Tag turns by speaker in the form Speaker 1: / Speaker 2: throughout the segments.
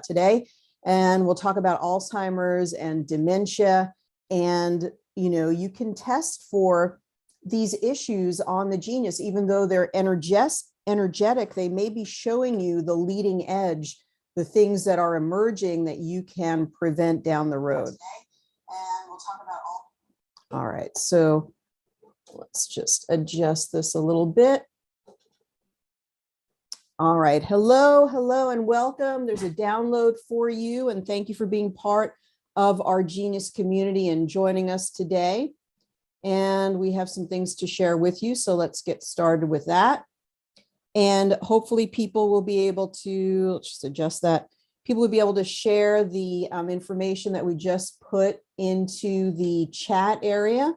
Speaker 1: today. And we'll talk about Alzheimer's and dementia. And, you can test for these issues on the Genius, even though they're energetic, they may be showing you the leading edge, the things that are emerging that you can prevent down the road. And we'll talk about all right, so let's just adjust this a little bit. All right, hello, and welcome. There's a download for you, and thank you for being part of our Genius community and joining us today. And we have some things to share with you, so let's get started with that. And hopefully people will be able to, let's just adjust that, people will be able to share the information that we just put into the chat area.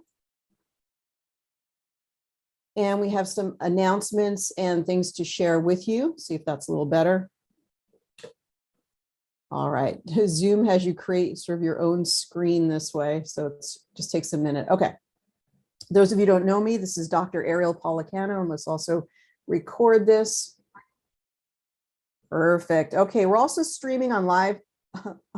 Speaker 1: And we have some announcements and things to share with you. See if that's a little better. All right, Zoom has you create sort of your own screen this way, so it just takes a minute. Okay, those of you who don't know me, this is Dr. Ariel Policano, and let's also record this. Perfect. Okay, we're also streaming on live.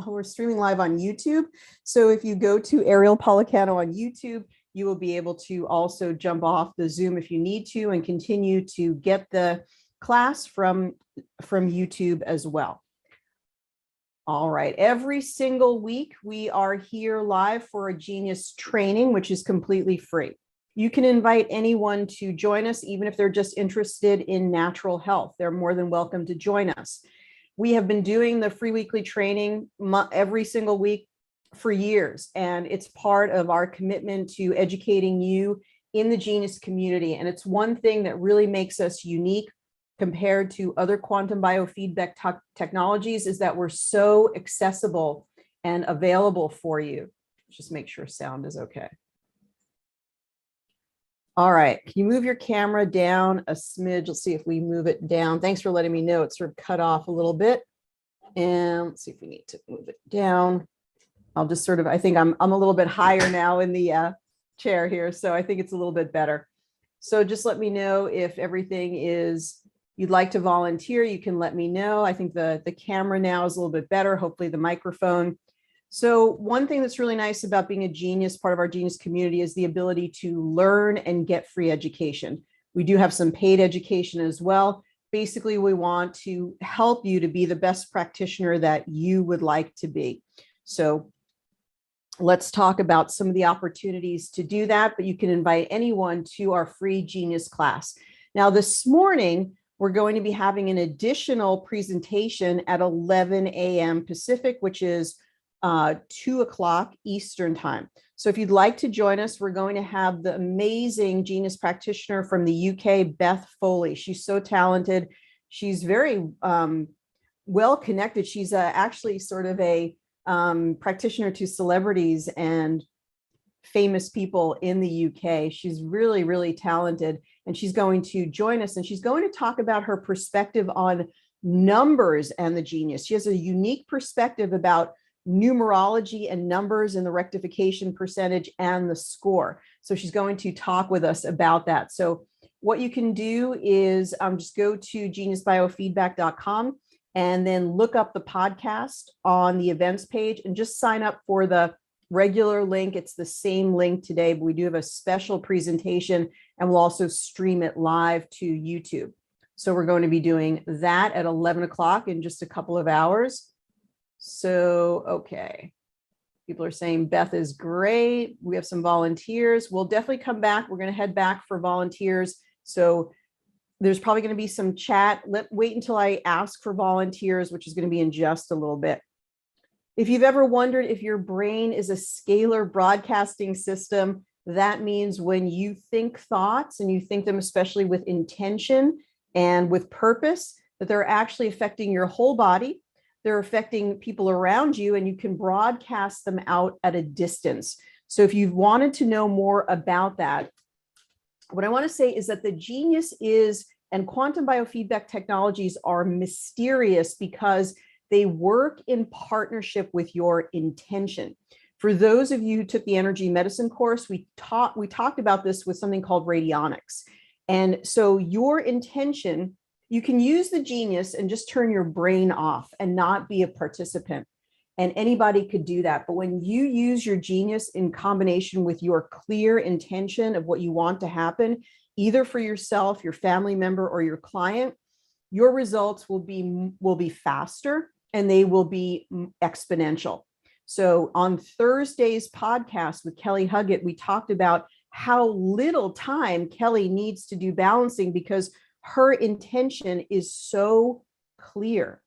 Speaker 1: We're streaming live on YouTube. So if you go to Ariel Policano on YouTube, you will be able to also jump off the Zoom if you need to and continue to get the class from YouTube as well. All right, every single week we are here live for a Genius training, which is completely free. You can invite anyone to join us, even if they're just interested in natural health. They're more than welcome to join us. We have been doing the free weekly training every single week for years, and it's part of our commitment to educating you in the Genius community. And it's one thing that really makes us unique compared to other quantum biofeedback technologies, is that we're so accessible and available for you. Just make sure sound is okay. All right, can you move your camera down a smidge? Let's see if we move it down. Thanks for letting me know it's sort of cut off a little bit. And let's see if we need to move it down. I'll just sort of, I think I'm a little bit higher now in the chair here, so I think it's a little bit better. So just let me know if everything is, you'd like to volunteer, you can let me know. I think the camera now is a little bit better, hopefully the microphone. So one thing that's really nice about being a Genius, part of our Genius community, is the ability to learn and get free education. We do have some paid education as well. Basically, we want to help you to be the best practitioner that you would like to be. So let's talk about some of the opportunities to do that, but you can invite anyone to our free Genius class. Now, this morning, we're going to be having an additional presentation at 11 a.m. Pacific, which is 2 o'clock Eastern time. So if you'd like to join us, we're going to have the amazing Genius practitioner from the UK, Beth Foley. She's so talented. She's very well connected. She's actually sort of a practitioner to celebrities and famous people in the UK. She's really, really talented, and she's going to join us, and she's going to talk about her perspective on numbers and the Genius. She has a unique perspective about numerology and numbers and the rectification percentage and the score. So she's going to talk with us about that. So what you can do is just go to geniusbiofeedback.com and then look up the podcast on the events page and just sign up for the regular link. It's the same link today, but we do have a special presentation, and we'll also stream it live to YouTube. So we're going to be doing that at 11 o'clock in just a couple of hours. So, okay. People are saying Beth is great. We have some volunteers. We'll definitely come back. We're going to head back for volunteers. So there's probably going to be some chat. Wait until I ask for volunteers, which is going to be in just a little bit. If you've ever wondered if your brain is a scalar broadcasting system, that means when you think thoughts and you think them especially with intention and with purpose, that they're actually affecting your whole body. They're affecting people around you, and you can broadcast them out at a distance. So if you've wanted to know more about that, what I want to say is that the Genius is, and quantum biofeedback technologies are mysterious because they work in partnership with your intention. For those of you who took the energy medicine course, we talked about this with something called radionics. And so your intention You can use the Genius and just turn your brain off and not be a participant. And anybody could do that. But when you use your Genius in combination with your clear intention of what you want to happen, either for yourself, your family member, or your client, your results will be faster and they will be exponential. So on Thursday's podcast with Kelly Huggett, we talked about how little time Kelly needs to do balancing because her intention is so clear.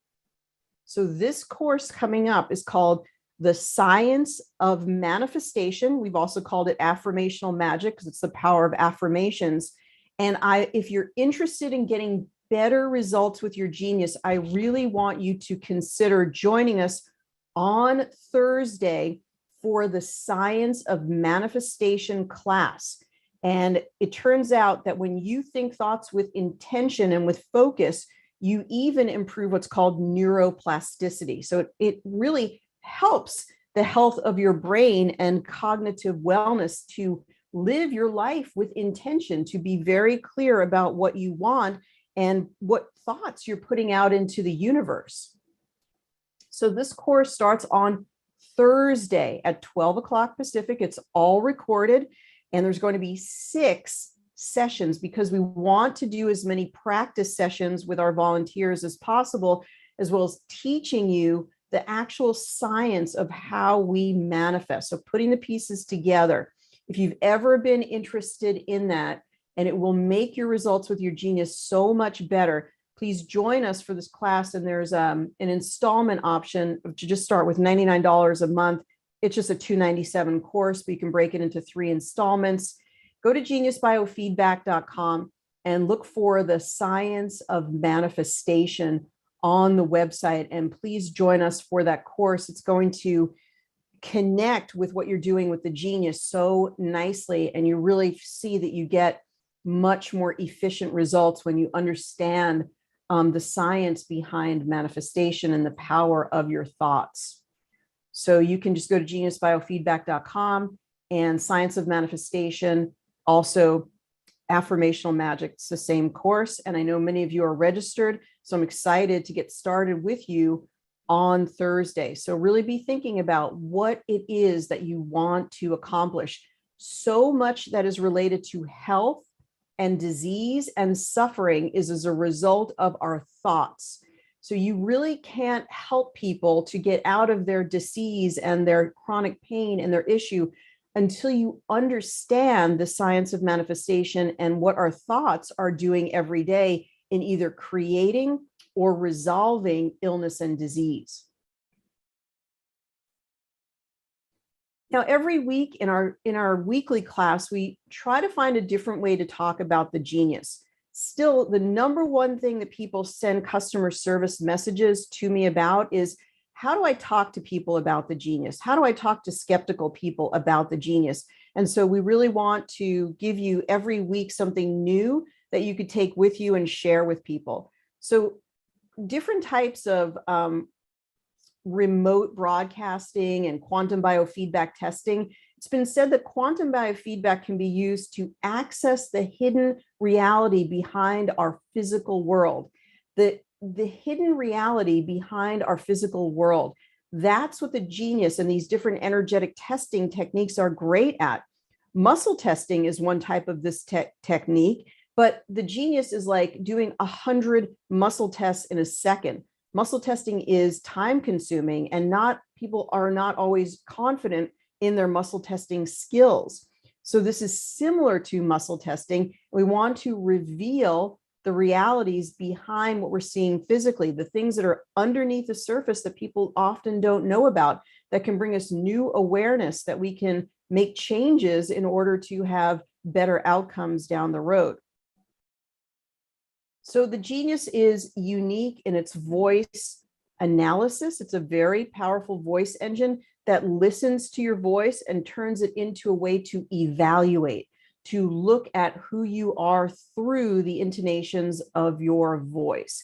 Speaker 1: So this course coming up is called The Science of Manifestation. We've also called it Affirmational Magic because it's the power of affirmations. And if you're interested in getting better results with your Genius, I really want you to consider joining us on Thursday for the Science of Manifestation class. And it turns out that when you think thoughts with intention and with focus, you even improve what's called neuroplasticity. So it really helps the health of your brain and cognitive wellness to live your life with intention, to be very clear about what you want and what thoughts you're putting out into the universe. So this course starts on Thursday at 12 o'clock Pacific. It's all recorded, and there's going to be 6 sessions because we want to do as many practice sessions with our volunteers as possible, as well as teaching you the actual science of how we manifest. So putting the pieces together. If you've ever been interested in that, and it will make your results with your Genius so much better, please join us for this class. And there's an installment option to just start with $99 a month. It's just a $297 course, but you can break it into 3 installments. Go to geniusbiofeedback.com and look for the Science of Manifestation on the website. And please join us for that course. It's going to connect with what you're doing with the Genius so nicely. And you really see that you get much more efficient results when you understand the science behind manifestation and the power of your thoughts. So you can just go to geniusbiofeedback.com and Science of Manifestation, also Affirmational Magic. It's the same course. And I know many of you are registered, so I'm excited to get started with you on Thursday. So really be thinking about what it is that you want to accomplish. So much that is related to health and disease and suffering is as a result of our thoughts. So you really can't help people to get out of their disease and their chronic pain and their issue until you understand the science of manifestation and what our thoughts are doing every day in either creating or resolving illness and disease. Now, every week in our weekly class, we try to find a different way to talk about the Genius. Still, the number one thing that people send customer service messages to me about is, how do I talk to people about the Genius? How do I talk to skeptical people about the Genius? And so we really want to give you every week something new that you could take with you and share with people. So different types of remote broadcasting and quantum biofeedback testing. It's been said that quantum biofeedback can be used to access the hidden reality behind our physical world. The hidden reality behind our physical world. That's what the Genius and these different energetic testing techniques are great at. Muscle testing is one type of this technique, but the Genius is like doing 100 muscle tests in a second. Muscle testing is time consuming, and people are not always confident in their muscle testing skills. So this is similar to muscle testing. We want to reveal the realities behind what we're seeing physically, the things that are underneath the surface that people often don't know about, that can bring us new awareness, that we can make changes in order to have better outcomes down the road. So the Genius is unique in its voice analysis. It's a very powerful voice engine that listens to your voice and turns it into a way to evaluate, to look at who you are through the intonations of your voice.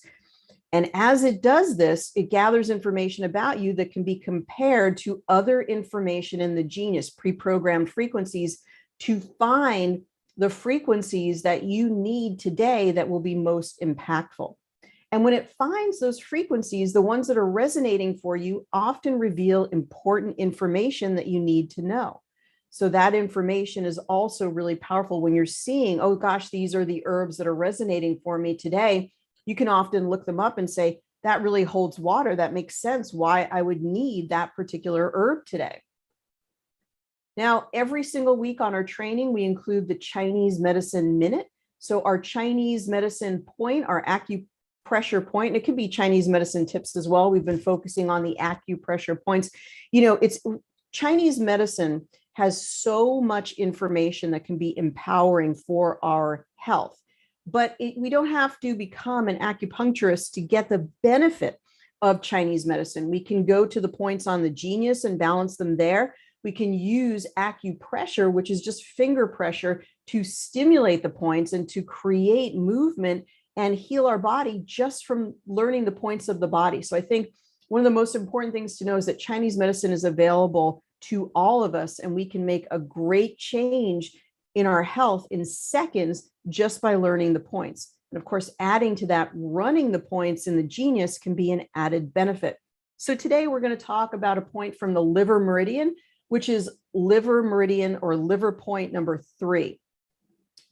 Speaker 1: And as it does this, it gathers information about you that can be compared to other information in the Genius, pre-programmed frequencies, to find the frequencies that you need today that will be most impactful. And when it finds those frequencies, the ones that are resonating for you often reveal important information that you need to know. So that information is also really powerful when you're seeing, oh gosh, these are the herbs that are resonating for me today. You can often look them up and say, that really holds water. That makes sense why I would need that particular herb today. Now, every single week on our training, we include the Chinese medicine minute. So our Chinese medicine point, our acupressure point, and it can be Chinese medicine tips as well. We've been focusing on the acupressure points. You know, it's Chinese medicine has so much information that can be empowering for our health, but we don't have to become an acupuncturist to get the benefit of Chinese medicine. We can go to the points on the genius and balance them there. We can use acupressure, which is just finger pressure, to stimulate the points and to create movement and heal our body just from learning the points of the body. So I think one of the most important things to know is that Chinese medicine is available to all of us, and we can make a great change in our health in seconds just by learning the points. And of course, adding to that, running the points in the genius can be an added benefit. So today we're going to talk about a point from the liver meridian, which is liver meridian or liver point number 3.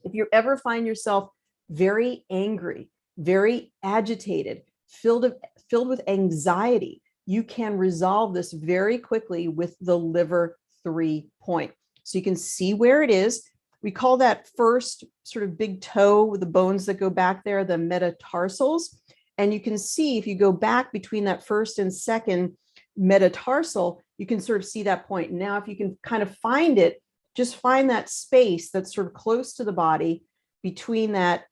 Speaker 1: If you ever find yourself very angry, very agitated, filled with anxiety, you can resolve this very quickly with the liver 3 point. So you can see where it is. We call that first sort of big toe with the bones that go back there, the metatarsals. And you can see if you go back between that first and second metatarsal, you can sort of see that point. Now, if you can kind of find it, just find that space that's sort of close to the body between that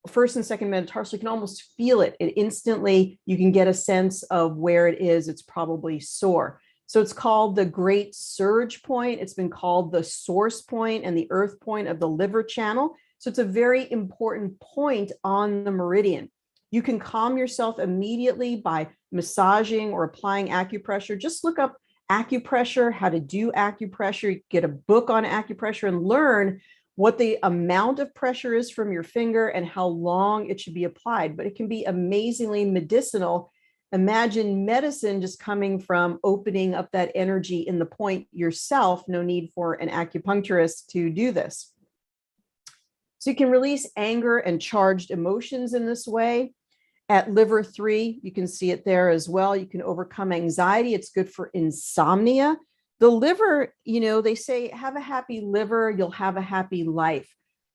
Speaker 1: first and second metatarsal. You can almost feel it. It instantly, you can get a sense of where it is. It's probably sore. So it's called the great surge point. It's been called the source point and the earth point of the liver channel. So it's a very important point on the meridian. You can calm yourself immediately by massaging or applying acupressure. Just look up acupressure, how to do acupressure, get a book on acupressure and learn what the amount of pressure is from your finger and how long it should be applied. But it can be amazingly medicinal. Imagine medicine just coming from opening up that energy in the point yourself. No need for an acupuncturist to do this. So you can release anger and charged emotions in this way. At liver 3, you can see it there as well. You can overcome anxiety. It's good for insomnia. The liver, you know, they say, have a happy liver, you'll have a happy life.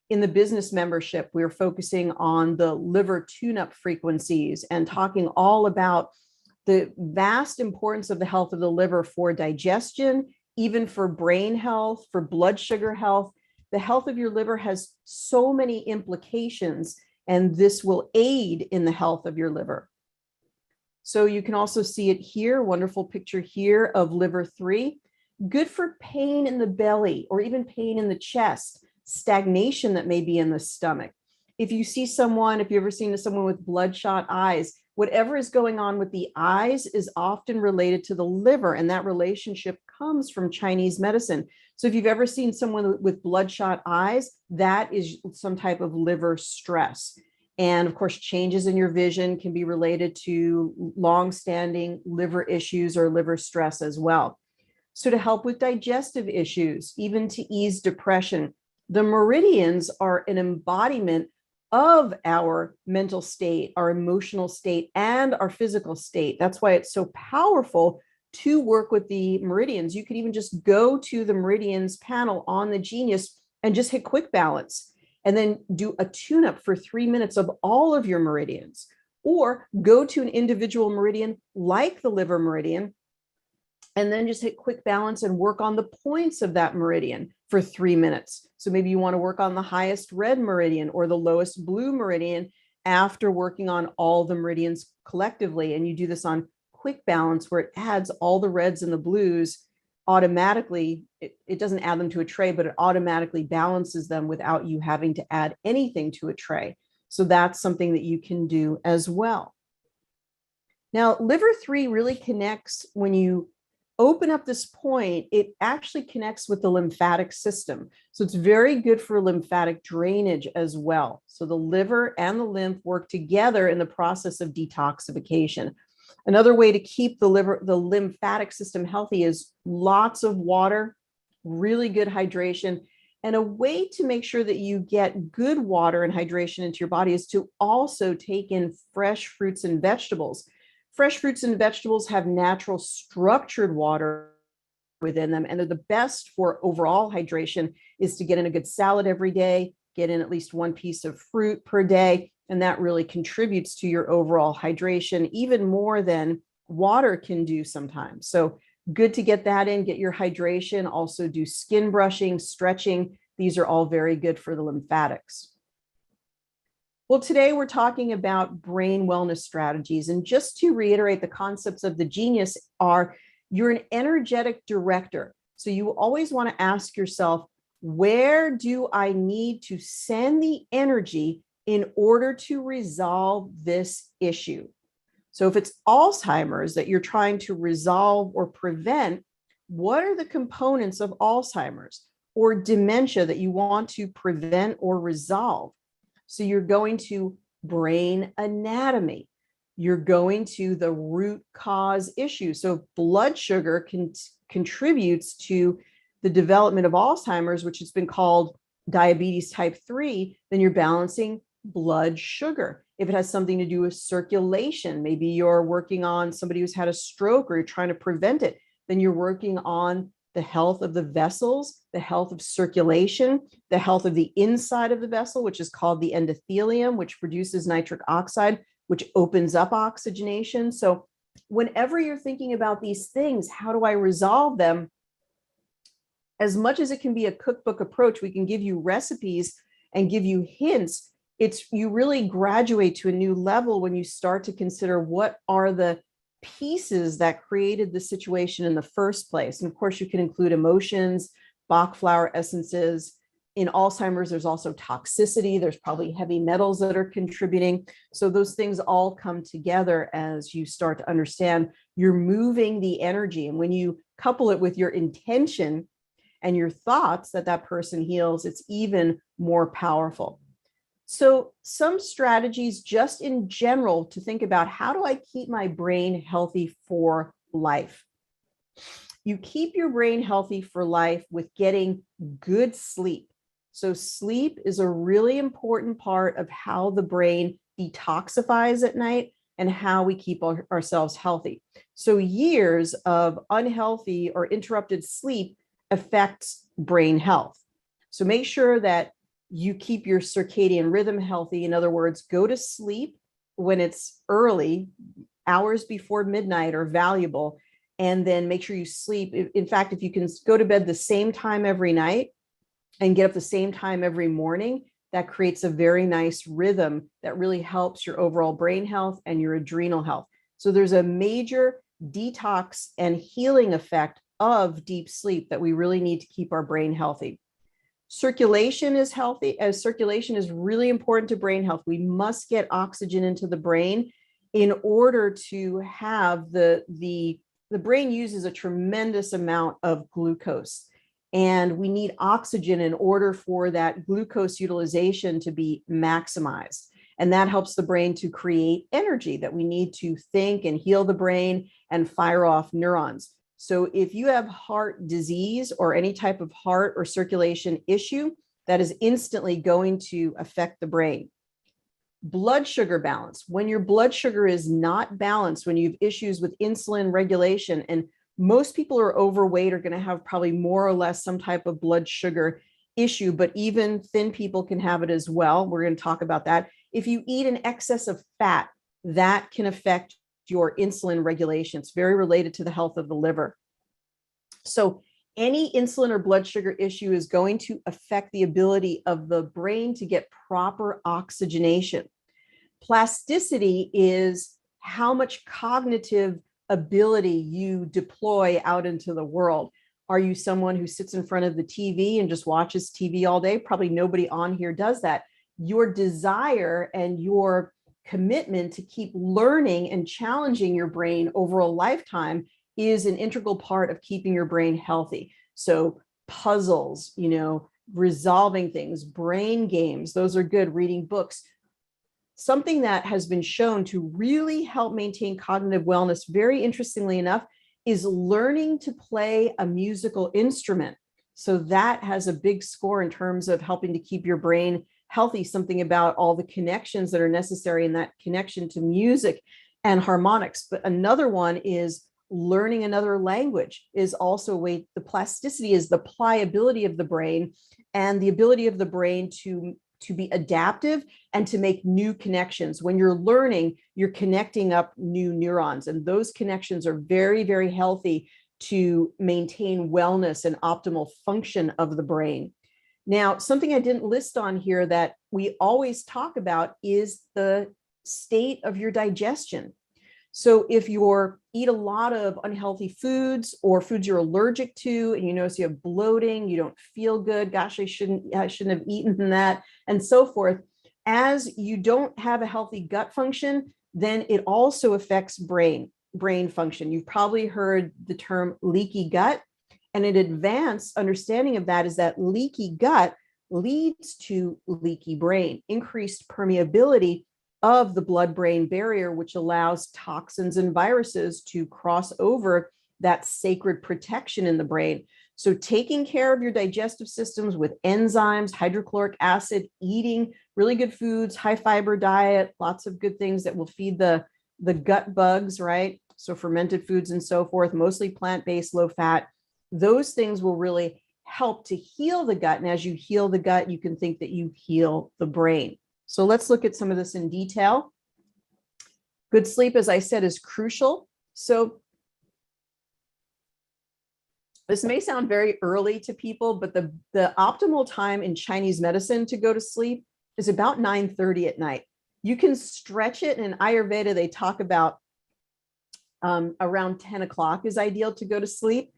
Speaker 1: In the business membership, we're focusing on the liver tune-up frequencies and talking all about the vast importance of the health of the liver for digestion, even for brain health, for blood sugar health. The health of your liver has so many implications, and this will aid in the health of your liver. So you can also see it here, wonderful picture here of liver 3. Good for pain in the belly or even pain in the chest, stagnation that may be in the stomach. If you see someone, if you've ever seen someone with bloodshot eyes, whatever is going on with the eyes is often related to the liver, and that relationship comes from Chinese medicine. So if you've ever seen someone with bloodshot eyes, that is some type of liver stress. And of course, changes in your vision can be related to long-standing liver issues or liver stress as well. So to help with digestive issues, even to ease depression, the meridians are an embodiment of our mental state, our emotional state, and our physical state. That's why it's so powerful to work with the meridians. You could even just go to the meridians panel on the Genius and just hit quick balance and then do a tune-up for 3 minutes of all of your meridians, or go to an individual meridian like the liver meridian and then just hit quick balance and work on the points of that meridian for 3 minutes. So maybe you want to work on the highest red meridian or the lowest blue meridian after working on all the meridians collectively. And you do this on quick balance where it adds all the reds and the blues automatically. It doesn't add them to a tray, but it automatically balances them without you having to add anything to a tray. So that's something that you can do as well. Now, liver 3 really connects when you open up this point, it actually connects with the lymphatic system. So it's very good for lymphatic drainage as well. So the liver and the lymph work together in the process of detoxification. Another way to keep the lymphatic system healthy is lots of water, really good hydration. And a way to make sure that you get good water and hydration into your body is to also take in fresh fruits and vegetables. Fresh fruits and vegetables have natural structured water within them, and they're the best for overall hydration is to get in a good salad every day, get in at least one piece of fruit per day, and that really contributes to your overall hydration even more than water can do sometimes. So good to get that in, get your hydration, also do skin brushing, stretching. These are all very good for the lymphatics. Well, today we're talking about brain wellness strategies. And just to reiterate, the concepts of the genius are you're an energetic director. So you always want to ask yourself, where do I need to send the energy in order to resolve this issue? So if it's Alzheimer's that you're trying to resolve or prevent, what are the components of Alzheimer's or dementia that you want to prevent or resolve? So you're going to brain anatomy. You're going to the root cause issue. So blood sugar contributes to the development of Alzheimer's, which has been called diabetes type 3, then you're balancing blood sugar. If it has something to do with circulation, maybe you're working on somebody who's had a stroke or you're trying to prevent it, then you're working on the health of the vessels, the health of circulation, the health of the inside of the vessel, which is called the endothelium, which produces nitric oxide, which opens up oxygenation. So whenever you're thinking about these things, how do I resolve them? As much as it can be a cookbook approach, we can give you recipes and give you hints. You really graduate to a new level when you start to consider what are the pieces that created the situation in the first place. And of course, you can include emotions, Bach flower essences. In Alzheimer's, there's also toxicity. There's probably heavy metals that are contributing. So those things all come together as you start to understand you're moving the energy. And when you couple it with your intention and your thoughts that that person heals, it's even more powerful. So some strategies just in general to think about, how do I keep my brain healthy for life? You keep your brain healthy for life with getting good sleep. So sleep is a really important part of how the brain detoxifies at night and how we keep ourselves healthy. So years of unhealthy or interrupted sleep affects brain health. So make sure that you keep your circadian rhythm healthy. In other words, go to sleep when it's early, hours before midnight are valuable, and then make sure you sleep. In fact, if you can go to bed the same time every night and get up the same time every morning, that creates a very nice rhythm that really helps your overall brain health and your adrenal health. So there's a major detox and healing effect of deep sleep that we really need to keep our brain healthy. Circulation is healthy, as circulation is really important to brain health. We must get oxygen into the brain in order to have the brain uses a tremendous amount of glucose, and we need oxygen in order for that glucose utilization to be maximized. And that helps the brain to create energy that we need to think and heal the brain and fire off neurons. So if you have heart disease or any type of heart or circulation issue, that is instantly going to affect the brain. Blood sugar balance. When your blood sugar is not balanced, when you have issues with insulin regulation, and most people are overweight are going to have probably more or less some type of blood sugar issue, but even thin people can have it as well. We're going to talk about that. If you eat an excess of fat, that can affect your insulin regulation. It's very related to the health of the liver. So any insulin or blood sugar issue is going to affect the ability of the brain to get proper oxygenation. Plasticity is how much cognitive ability you deploy out into the world. Are you someone who sits in front of the TV and just watches TV all day? Probably nobody on here does that. Your desire and your commitment to keep learning and challenging your brain over a lifetime is an integral part of keeping your brain healthy. So puzzles, you know, resolving things, brain games, those are good, reading books. Something that has been shown to really help maintain cognitive wellness, very interestingly enough, is learning to play a musical instrument. So that has a big score in terms of helping to keep your brain healthy, something about all the connections that are necessary in that connection to music and harmonics. But another one is learning another language is also a way. The plasticity is the pliability of the brain and the ability of the brain to be adaptive and to make new connections. When you're learning, you're connecting up new neurons, and those connections are very, very healthy to maintain wellness and optimal function of the brain. Now, something I didn't list on here that we always talk about is the state of your digestion. So if you eat a lot of unhealthy foods or foods you're allergic to, and you notice you have bloating, you don't feel good, gosh, I shouldn't have eaten that, and so forth. As you don't have a healthy gut function, then it also affects brain function. You've probably heard the term leaky gut, and an advanced understanding of that is that leaky gut leads to leaky brain, increased permeability of the blood-brain barrier, which allows toxins and viruses to cross over that sacred protection in the brain. So taking care of your digestive systems with enzymes, hydrochloric acid, eating really good foods, high fiber diet, lots of good things that will feed the gut bugs, right? So fermented foods and so forth, mostly plant-based, low fat. Those things will really help to heal the gut. And as you heal the gut, you can think that you heal the brain. So let's look at some of this in detail. Good sleep, as I said, is crucial. So this may sound very early to people, but the optimal time in Chinese medicine to go to sleep is about 9:30 at night. You can stretch it. In Ayurveda, they talk about around 10 o'clock is ideal to go to sleep.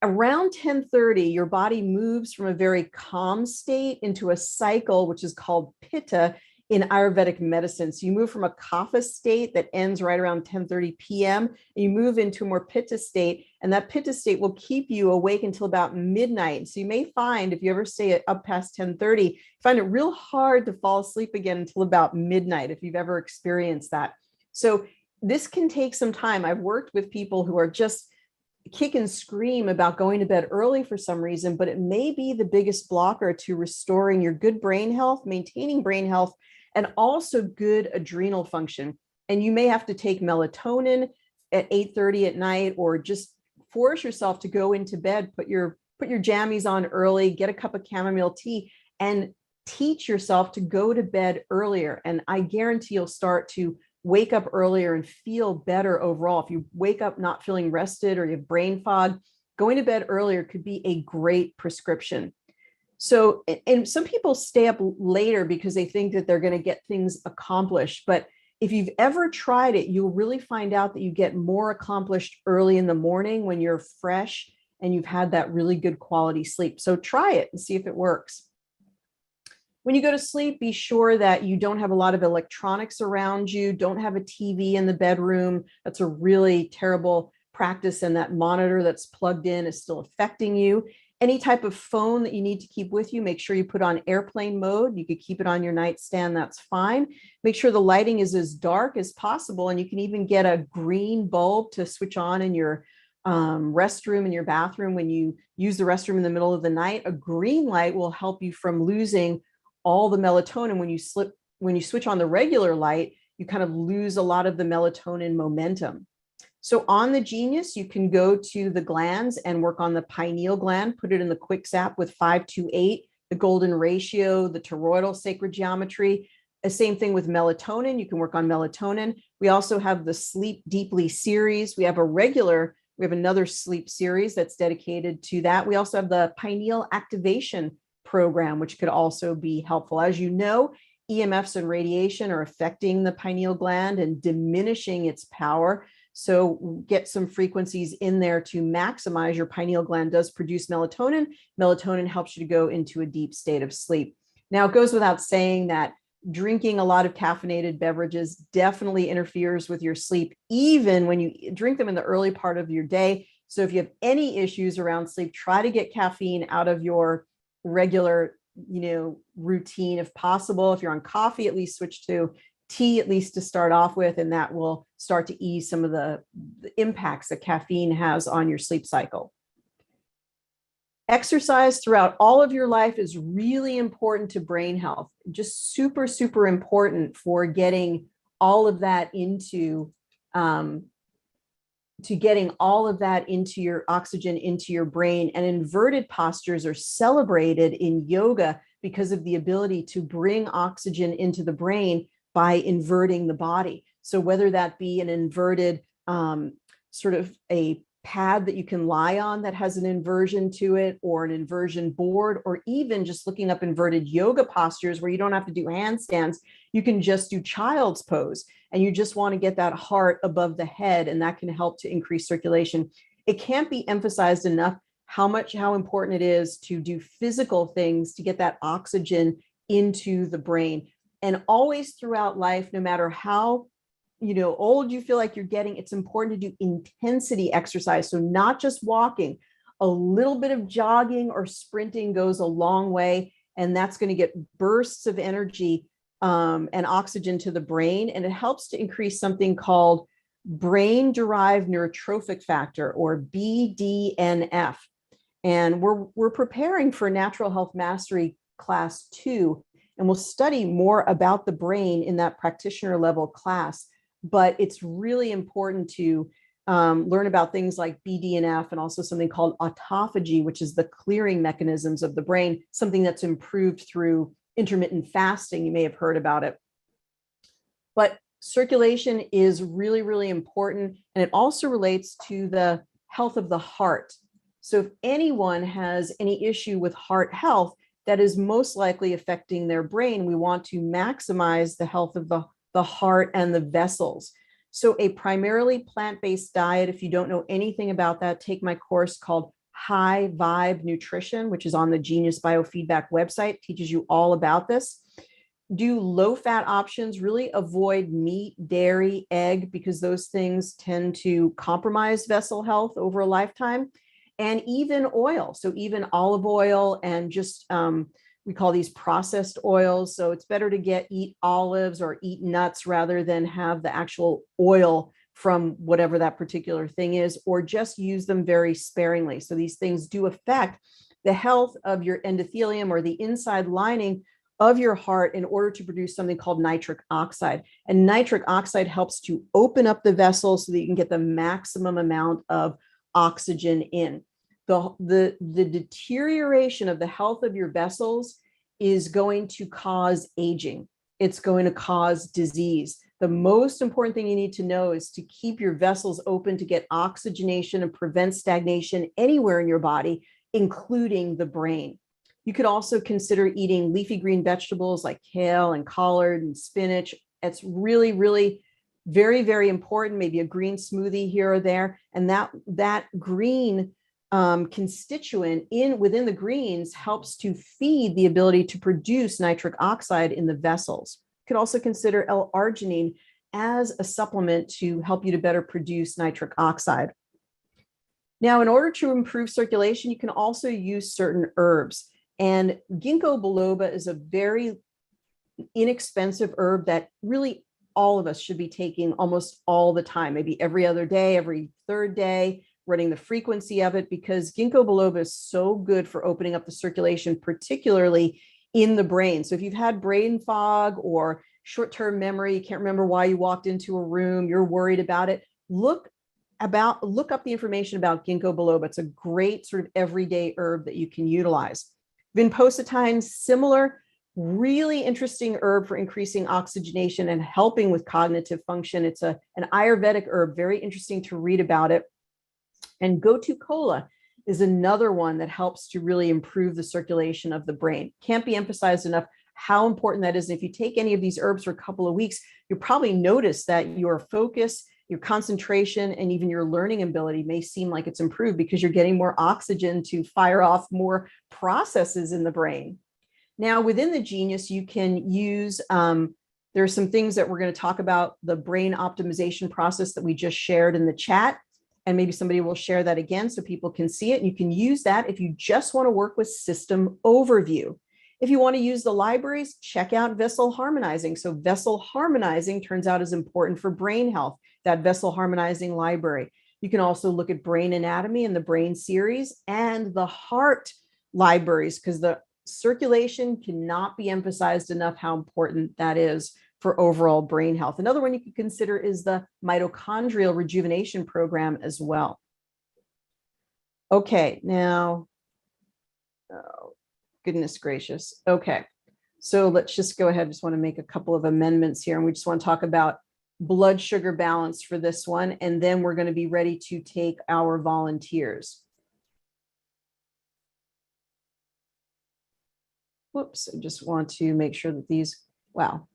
Speaker 1: Around 10:30, your body moves from a very calm state into a cycle, which is called pitta in Ayurvedic medicine. So you move from a kapha state that ends right around 10:30 p.m. and you move into a more pitta state, and that pitta state will keep you awake until about midnight. So you may find, if you ever stay up past 10:30, you find it real hard to fall asleep again until about midnight, if you've ever experienced that. So this can take some time. I've worked with people who are just kick and scream about going to bed early for some reason, but it may be the biggest blocker to restoring your good brain health, maintaining brain health, and also good adrenal function. And you may have to take melatonin at 8:30 at night, or just force yourself to go into bed, put your jammies on early, get a cup of chamomile tea, and teach yourself to go to bed earlier. And I guarantee you'll start to wake up earlier and feel better overall. If you wake up not feeling rested or you have brain fog, going to bed earlier could be a great prescription. So, and some people stay up later because they think that they're going to get things accomplished. But if you've ever tried it, you'll really find out that you get more accomplished early in the morning when you're fresh and you've had that really good quality sleep. So try it and see if it works. When you go to sleep, be sure that you don't have a lot of electronics around you. Don't have a TV in the bedroom. That's a really terrible practice, and that monitor that's plugged in is still affecting you. Any type of phone that you need to keep with you, make sure you put on airplane mode. You could keep it on your nightstand, that's fine. Make sure the lighting is as dark as possible, and you can even get a green bulb to switch on in your restroom, in your bathroom. When you use the restroom in the middle of the night, a green light will help you from losing all the melatonin. When you switch on the regular light, you kind of lose a lot of the melatonin momentum. So on the Genius, you can go to the glands and work on the pineal gland, put it in the quick zap with 528, the golden ratio, the toroidal sacred geometry. The same thing with melatonin. You can work on melatonin. We also have the Sleep Deeply series. We have another sleep series that's dedicated to that. We also have the pineal activation program, which could also be helpful. As you know, EMFs and radiation are affecting the pineal gland and diminishing its power. So get some frequencies in there to maximize. Your pineal gland does produce melatonin. Melatonin helps you to go into a deep state of sleep. Now, it goes without saying that drinking a lot of caffeinated beverages definitely interferes with your sleep, even when you drink them in the early part of your day. So if you have any issues around sleep, try to get caffeine out of your regular, routine if possible. If you're on coffee, at least switch to tea, at least to start off with, and that will start to ease some of the impacts that caffeine has on your sleep cycle. Exercise throughout all of your life is really important to brain health, just super, super important for getting all of that into your oxygen into your brain. And inverted postures are celebrated in yoga because of the ability to bring oxygen into the brain by inverting the body. So whether that be an inverted sort of a pad that you can lie on that has an inversion to it, or an inversion board, or even just looking up inverted yoga postures where you don't have to do handstands, you can just do child's pose, and you just want to get that heart above the head, and that can help to increase circulation. It can't be emphasized enough how important it is to do physical things to get that oxygen into the brain. And always throughout life, no matter how old you feel like you're getting, it's important to do intensity exercise. So not just walking, a little bit of jogging or sprinting goes a long way. And that's going to get bursts of energy and oxygen to the brain. And it helps to increase something called brain-derived neurotrophic factor, or BDNF. And we're preparing for Natural Health Mastery Class 2, and we'll study more about the brain in that practitioner level class. But it's really important to learn about things like BDNF, and also something called autophagy, which is the clearing mechanisms of the brain, something that's improved through intermittent fasting. You may have heard about it. But circulation is really, really important. And it also relates to the health of the heart. So if anyone has any issue with heart health, that is most likely affecting their brain. We want to maximize the health of the heart and the vessels. So a primarily plant-based diet, if you don't know anything about that, take my course called High Vibe Nutrition, which is on the Genius Biofeedback website, teaches you all about this. Do low-fat options, really avoid meat, dairy, egg, because those things tend to compromise vessel health over a lifetime. And even oil, so even olive oil and just we call these processed oils. So it's better to eat olives or eat nuts rather than have the actual oil from whatever that particular thing is, or just use them very sparingly. So these things do affect the health of your endothelium, or the inside lining of your heart, in order to produce something called nitric oxide. And nitric oxide helps to open up the vessels so that you can get the maximum amount of oxygen in. The deterioration of the health of your vessels is going to cause aging. It's going to cause disease. The most important thing you need to know is to keep your vessels open to get oxygenation and prevent stagnation anywhere in your body, including the brain. You could also consider eating leafy green vegetables like kale and collard and spinach. It's really, really very, very important. Maybe a green smoothie here or there. And that green constituent within the greens helps to feed the ability to produce nitric oxide in the vessels. You could also consider L-arginine as a supplement to help you to better produce nitric oxide. Now, in order to improve circulation, you can also use certain herbs. And ginkgo biloba is a very inexpensive herb that really all of us should be taking almost all the time, maybe every other day, every third day, running the frequency of it, because ginkgo biloba is so good for opening up the circulation, particularly in the brain. So if you've had brain fog or short-term memory, you can't remember why you walked into a room, you're worried about it, look up the information about ginkgo biloba. It's a great sort of everyday herb that you can utilize. Vinpocetine, similar, really interesting herb for increasing oxygenation and helping with cognitive function. It's an Ayurvedic herb, very interesting to read about it. And Gotu kola is another one that helps to really improve the circulation of the brain. Can't be emphasized enough how important that is. And if you take any of these herbs for a couple of weeks, you'll probably notice that your focus, your concentration, and even your learning ability may seem like it's improved because you're getting more oxygen to fire off more processes in the brain. Now, within the Genius, you can use, there are some things that we're going to talk about, the brain optimization process that we just shared in the chat. And maybe somebody will share that again so people can see it. And you can use that if you just want to work with system overview. If you want to use the libraries, check out vessel harmonizing. So vessel harmonizing turns out is important for brain health, that vessel harmonizing library. You can also look at brain anatomy and the brain series and the heart libraries, because the circulation cannot be emphasized enough how important that is for overall brain health. Another one you could consider is the mitochondrial rejuvenation program as well. Okay, now, oh, goodness gracious. Okay, so let's just go ahead. I just want to make a couple of amendments here, and we just want to talk about blood sugar balance for this one, and then we're going to be ready to take our volunteers. Whoops, I just want to make sure that these, wow,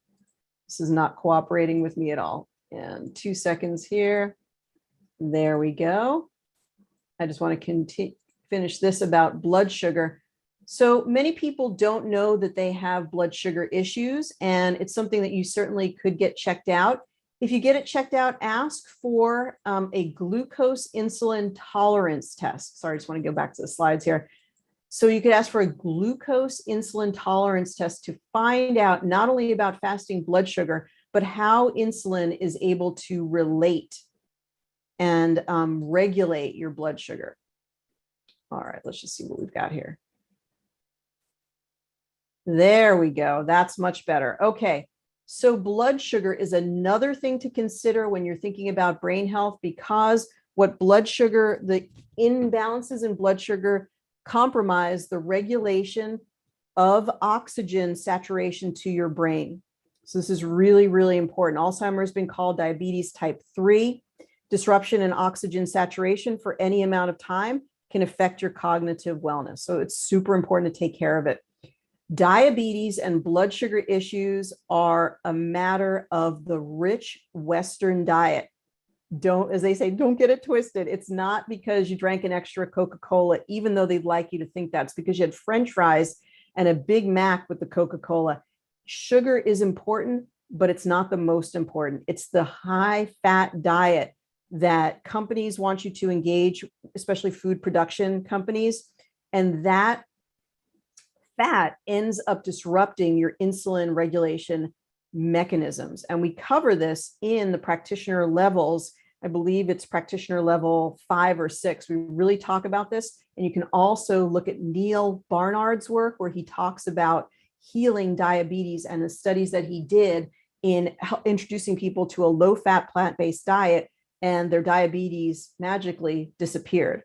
Speaker 1: this is not cooperating with me at all. And 2 seconds here. There we go. I just want to finish this about blood sugar. So many people don't know that they have blood sugar issues, and it's something that you certainly could get checked out. If you get it checked out, ask for a glucose insulin tolerance test. Sorry, I just want to go back to the slides here. So you could ask for a glucose insulin tolerance test to find out not only about fasting blood sugar, but how insulin is able to relate and regulate your blood sugar. All right, let's just see what we've got here. There we go. That's much better. Okay, so blood sugar is another thing to consider when you're thinking about brain health, because what blood sugar, the imbalances in blood sugar compromise the regulation of oxygen saturation to your brain. So this is really, really important. Alzheimer's has been called diabetes type 3. Disruption in oxygen saturation for any amount of time can affect your cognitive wellness. So it's super important to take care of it. Diabetes and blood sugar issues are a matter of the rich Western diet. Don't, as they say, don't get it twisted. It's not because you drank an extra Coca-Cola, even though they'd like you to think that's because you had French fries and a Big Mac with the Coca-Cola. Sugar is important, but it's not the most important. It's the high fat diet that companies want you to engage, especially food production companies. And that fat ends up disrupting your insulin regulation mechanisms. And we cover this in the practitioner levels. I believe it's practitioner level 5 or 6. We really talk about this. And you can also look at Neil Barnard's work, where he talks about healing diabetes and the studies that he did in introducing people to a low-fat plant-based diet, and their diabetes magically disappeared.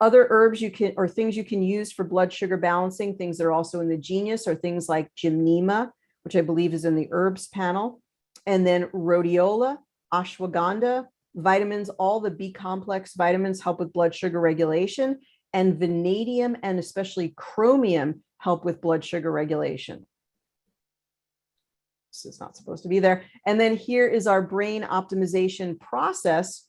Speaker 1: Other herbs you can, or things you can use for blood sugar balancing, things that are also in the Genius, are things like gymnema, which I believe is in the herbs panel, and then rhodiola, ashwagandha, vitamins, all the B complex vitamins help with blood sugar regulation, and vanadium and especially chromium help with blood sugar regulation. This is not supposed to be there. And then here is our brain optimization process,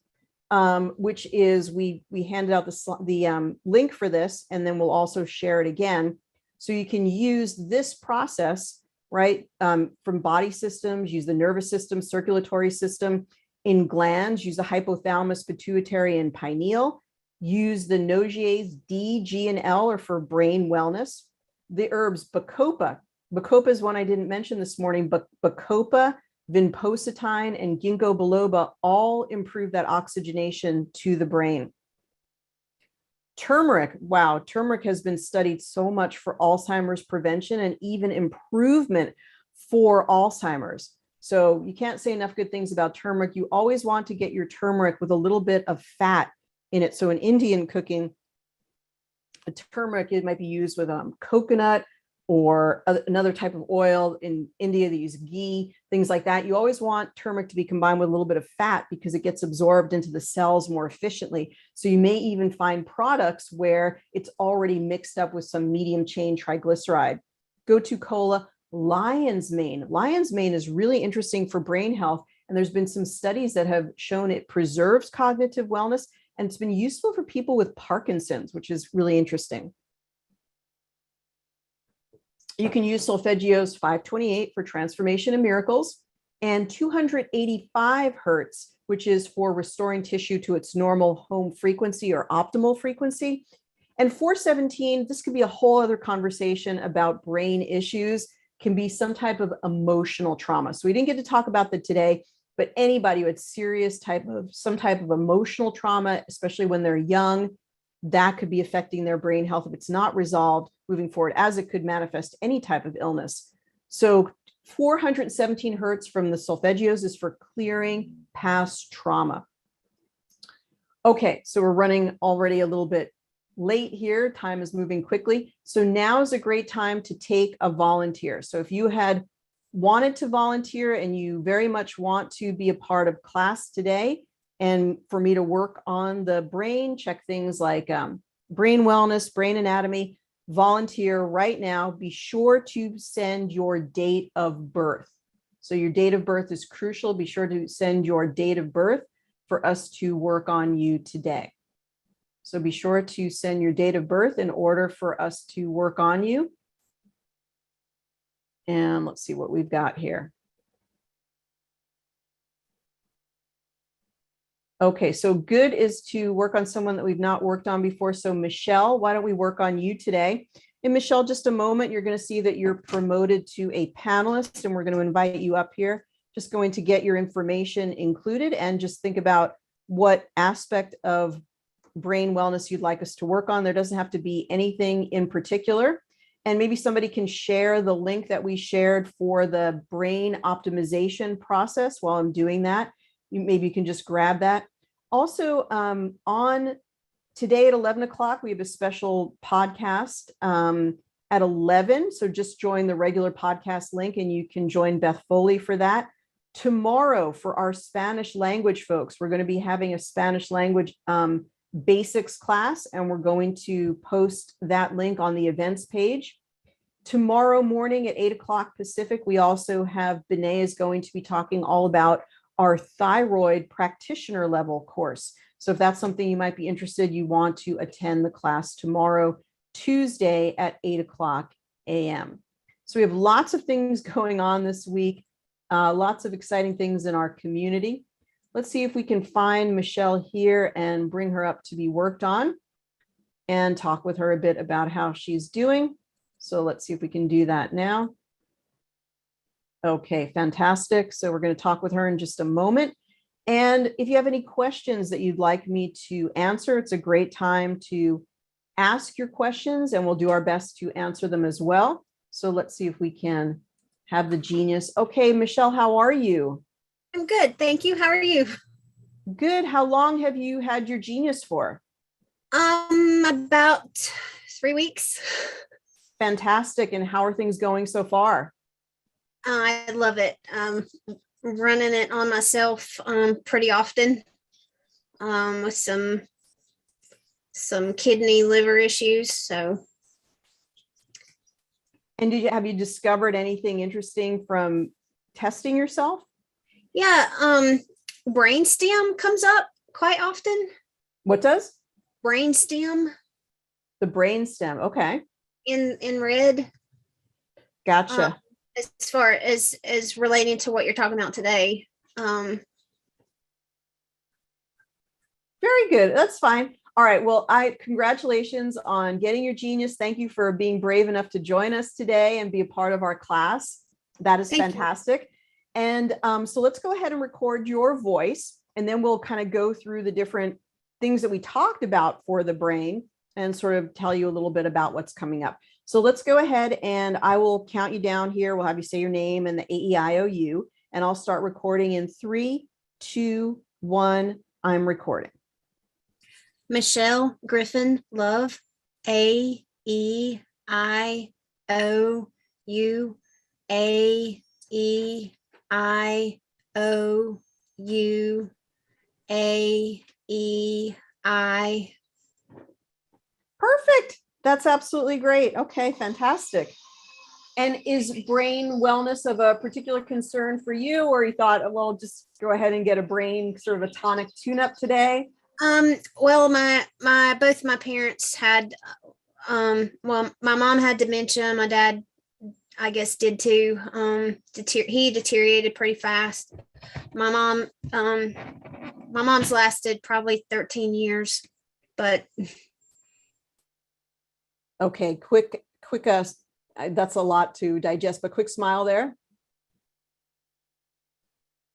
Speaker 1: which is, we handed out the link for this, and then we'll also share it again. So you can use this process, right, from body systems, use the nervous system, circulatory system. In glands, use the hypothalamus, pituitary, and pineal. Use the Nogiers D, G, and L are for brain wellness. The herbs Bacopa. Bacopa is one I didn't mention this morning, but Bacopa, vinpocetine, and ginkgo biloba all improve that oxygenation to the brain. Turmeric, wow, turmeric has been studied so much for Alzheimer's prevention and even improvement for Alzheimer's. So you can't say enough good things about turmeric. You always want to get your turmeric with a little bit of fat in it. So in Indian cooking, a turmeric, it might be used with coconut or another type of oil. In India, they use ghee, things like that. You always want turmeric to be combined with a little bit of fat because it gets absorbed into the cells more efficiently. So you may even find products where it's already mixed up with some medium chain triglyceride. Gotu kola, lion's mane. Lion's mane is really interesting for brain health. And there's been some studies that have shown it preserves cognitive wellness, and it's been useful for people with Parkinson's, which is really interesting. You can use solfeggio's 528 for transformation and miracles, and 285 hertz, which is for restoring tissue to its normal home frequency or optimal frequency. And 417, this could be a whole other conversation about brain issues, can be some type of emotional trauma. So we didn't get to talk about that today, but anybody with some type of emotional trauma, especially when they're young, that could be affecting their brain health if it's not resolved moving forward, as it could manifest any type of illness. So 417 hertz from the solfeggios is for clearing past trauma. Okay, so we're running already a little bit late here. Time is moving quickly. So now is a great time to take a volunteer. So if you had wanted to volunteer and you very much want to be a part of class today, and for me to work on the brain, check things like brain wellness, brain anatomy, volunteer right now. Be sure to send your date of birth. So your date of birth is crucial. Be sure to send your date of birth for us to work on you today. So be sure to send your date of birth in order for us to work on you. And let's see what we've got here. Okay, so good is to work on someone that we've not worked on before. So Michelle, why don't we work on you today? And Michelle, just a moment, you're going to see that you're promoted to a panelist, and we're going to invite you up here. Just going to get your information included and just think about what aspect of brain wellness you'd like us to work on. There doesn't have to be anything in particular. And maybe somebody can share the link that we shared for the brain optimization process while I'm doing that. Maybe you can just grab that. Also, on today at 11 o'clock, we have a special podcast at 11. So just join the regular podcast link and you can join Beth Foley for that. Tomorrow, for our Spanish language folks, we're going to be having a Spanish language basics class, and we're going to post that link on the events page. Tomorrow morning at 8 o'clock Pacific, we also have Bené is going to be talking all about our thyroid practitioner level course. So if that's something you might be interested, you want to attend the class tomorrow, Tuesday at 8 o'clock a.m. So we have lots of things going on this week, lots of exciting things in our community. Let's see if we can find Michelle here and bring her up to be worked on and talk with her a bit about how she's doing. So let's see if we can do that now. Okay, fantastic. So we're going to talk with her in just a moment. And if you have any questions that you'd like me to answer, it's a great time to ask your questions and we'll do our best to answer them as well. So let's see if we can have the genius. Okay, Michelle, how are you?
Speaker 2: I'm good. Thank you. How are you?
Speaker 1: Good. How long have you had your genius for?
Speaker 2: About 3 weeks.
Speaker 1: Fantastic. And how are things going so far?
Speaker 2: I love it. Running it on myself pretty often with some kidney liver issues. So.
Speaker 1: And have you discovered anything interesting from testing yourself?
Speaker 2: Yeah, brainstem comes up quite often.
Speaker 1: What does?
Speaker 2: Brainstem.
Speaker 1: The brainstem. Okay.
Speaker 2: In red.
Speaker 1: Gotcha.
Speaker 2: As far as relating to what you're talking about today.
Speaker 1: Very good. That's fine. All right. Well, congratulations on getting your genius. Thank you for being brave enough to join us today and be a part of our class. That is fantastic. And so let's go ahead and record your voice, and then we'll kind of go through the different things that we talked about for the brain and sort of tell you a little bit about what's coming up. So let's go ahead and I will count you down here. We'll have you say your name and the AEIOU, and I'll start recording in 3, 2, 1. I'm recording.
Speaker 2: Michelle Griffin Love, AEIOU, AEIOU, AEI.
Speaker 1: Perfect. That's absolutely great. Okay, fantastic. And is brain wellness of a particular concern for you, or you thought, well, just go ahead and get a brain sort of a tonic tune-up today?
Speaker 2: Well, both my parents had, my mom had dementia. My dad I guess did too. He deteriorated pretty fast. My mom's lasted probably 13 years, but
Speaker 1: Okay, quick, that's a lot to digest, but quick smile there.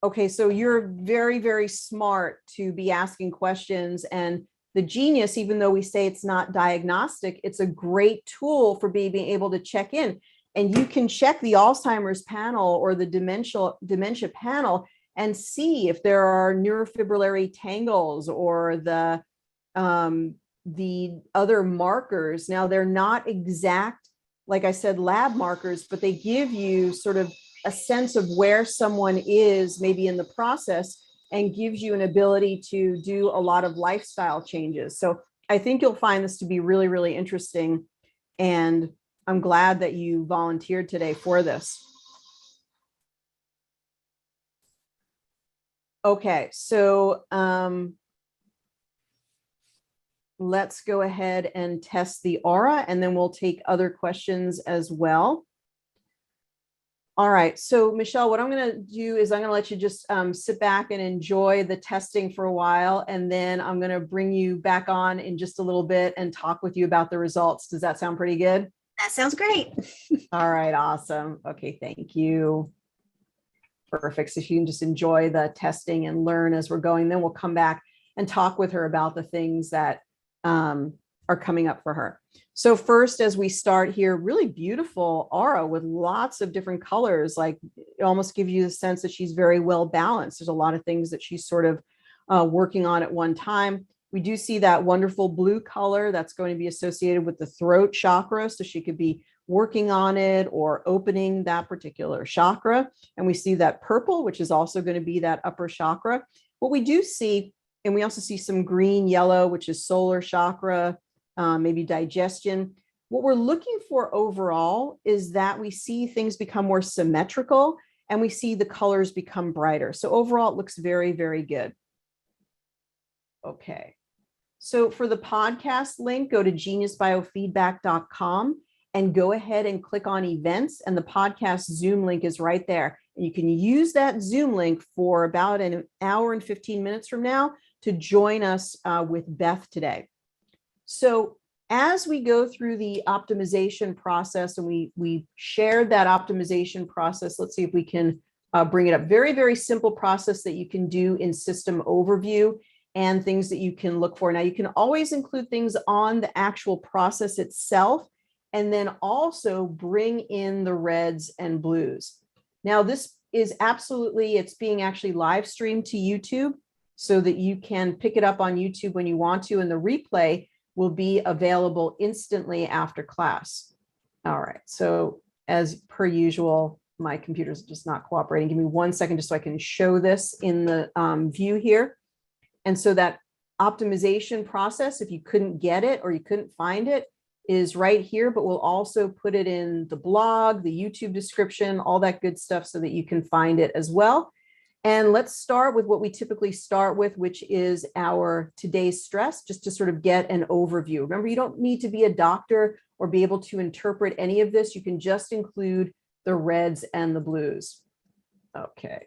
Speaker 1: Okay, so you're very, very smart to be asking questions, and the Genius, even though we say it's not diagnostic, it's a great tool for being able to check in. And you can check the Alzheimer's panel or the dementia panel and see if there are neurofibrillary tangles or the other markers. Now, they're not exact, like I said, lab markers, but they give you sort of a sense of where someone is maybe in the process and gives you an ability to do a lot of lifestyle changes. So I think you'll find this to be really, really interesting. And I'm glad that you volunteered today for this. Okay, so let's go ahead and test the aura, and then we'll take other questions as well. All right, so Michelle, what I'm going to do is I'm going to let you just sit back and enjoy the testing for a while, and then I'm going to bring you back on in just a little bit and talk with you about the results. Does that sound pretty good?
Speaker 2: that sounds great.
Speaker 1: All right, awesome. Okay, thank you. Perfect. So she can just enjoy the testing and learn as we're going. Then we'll come back and talk with her about the things that are coming up for her. So first, as we start here, really beautiful aura with lots of different colors, like it almost gives you the sense that she's very well balanced. There's a lot of things that she's sort of working on at one time. We do see that wonderful blue color that's going to be associated with the throat chakra. So she could be working on it or opening that particular chakra. And we see that purple, which is also going to be that upper chakra. What we do see, and we also see some green, yellow, which is solar chakra, maybe digestion. What we're looking for overall is that we see things become more symmetrical and we see the colors become brighter. So overall, it looks very, very good. Okay. So for the podcast link, go to geniusbiofeedback.com and go ahead and click on events, and the podcast Zoom link is right there. And you can use that Zoom link for about an hour and 15 minutes from now to join us with Beth today. So as we go through the optimization process, and we shared that optimization process, let's see if we can bring it up. Very, very simple process that you can do in system overview and things that you can look for. Now, you can always include things on the actual process itself, and then also bring in the reds and blues. Now, this is absolutely, it's being actually live streamed to YouTube so that you can pick it up on YouTube when you want to, and the replay will be available instantly after class. All right, so as per usual, my computer's just not cooperating. Give me 1 second just so I can show this in the view here. And so that optimization process, if you couldn't get it or you couldn't find it, is right here, but we'll also put it in the blog, the YouTube description, all that good stuff so that you can find it as well. And let's start with what we typically start with, which is our today's stress, just to sort of get an overview. Remember, you don't need to be a doctor or be able to interpret any of this. You can just include the reds and the blues. Okay.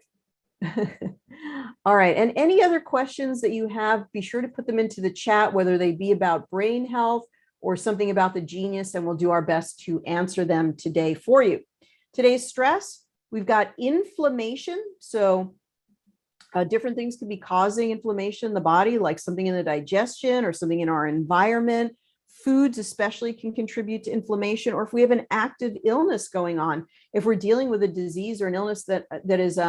Speaker 1: All right. And any other questions that you have, be sure to put them into the chat, whether they be about brain health or something about the Genius, and we'll do our best to answer them today for you. Today's stress, we've got inflammation. So different things could be causing inflammation in the body, like something in the digestion or something in our environment. Foods especially can contribute to inflammation, or if we have an active illness going on, if we're dealing with a disease or an illness that is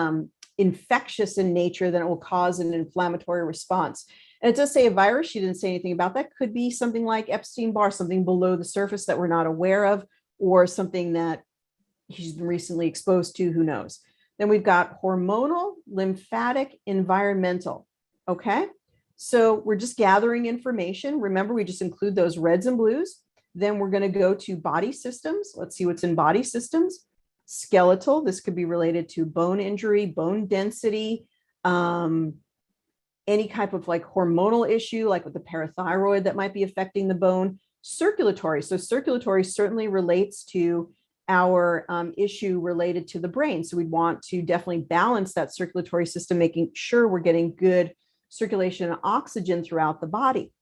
Speaker 1: infectious in nature, then it will cause an inflammatory response. And it does say a virus. She didn't say anything about that. Could be something like Epstein-Barr, something below the surface that we're not aware of, or something that he's been recently exposed to, who knows. Then we've got hormonal, lymphatic, environmental. Okay. So we're just gathering information. Remember, we just include those reds and blues. Then we're going to go to body systems. Let's see what's in body systems. Skeletal, this could be related to bone injury, bone density, any type of like hormonal issue, like with the parathyroid that might be affecting the bone. Circulatory, so circulatory certainly relates to our issue related to the brain. So we'd want to definitely balance that circulatory system, making sure we're getting good circulation and oxygen throughout the body.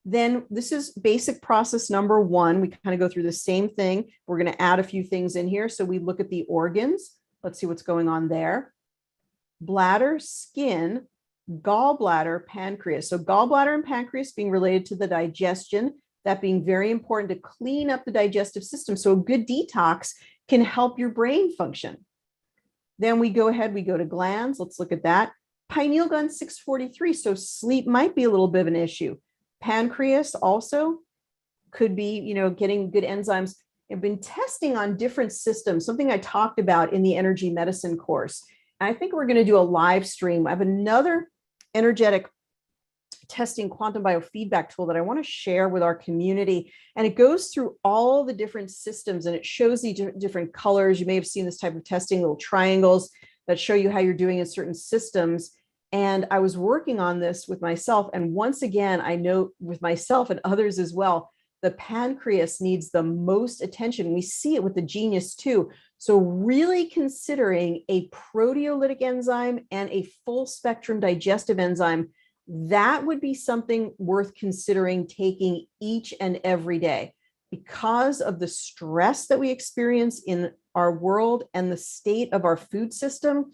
Speaker 1: Then this is basic process number one. We kind of go through the same thing. We're going to add a few things in here. So we look at the organs. Let's see what's going on there. Bladder, skin, gallbladder, pancreas. So gallbladder and pancreas being related to the digestion, that being very important to clean up the digestive system. So a good detox can help your brain function. Then we go ahead, we go to glands. Let's look at that. Pineal gland 643. So sleep might be a little bit of an issue. Pancreas also could be, getting good enzymes. I've been testing on different systems, something I talked about in the energy medicine course. I think we're going to do a live stream. I have another energetic testing quantum biofeedback tool that I want to share with our community. And it goes through all the different systems and it shows the different colors. You may have seen this type of testing, little triangles that show you how you're doing in certain systems. And I was working on this with myself. And once again, I know with myself and others as well, the pancreas needs the most attention. We see it with the genius too. So really considering a proteolytic enzyme and a full spectrum digestive enzyme, that would be something worth considering taking each and every day because of the stress that we experience in our world and the state of our food system.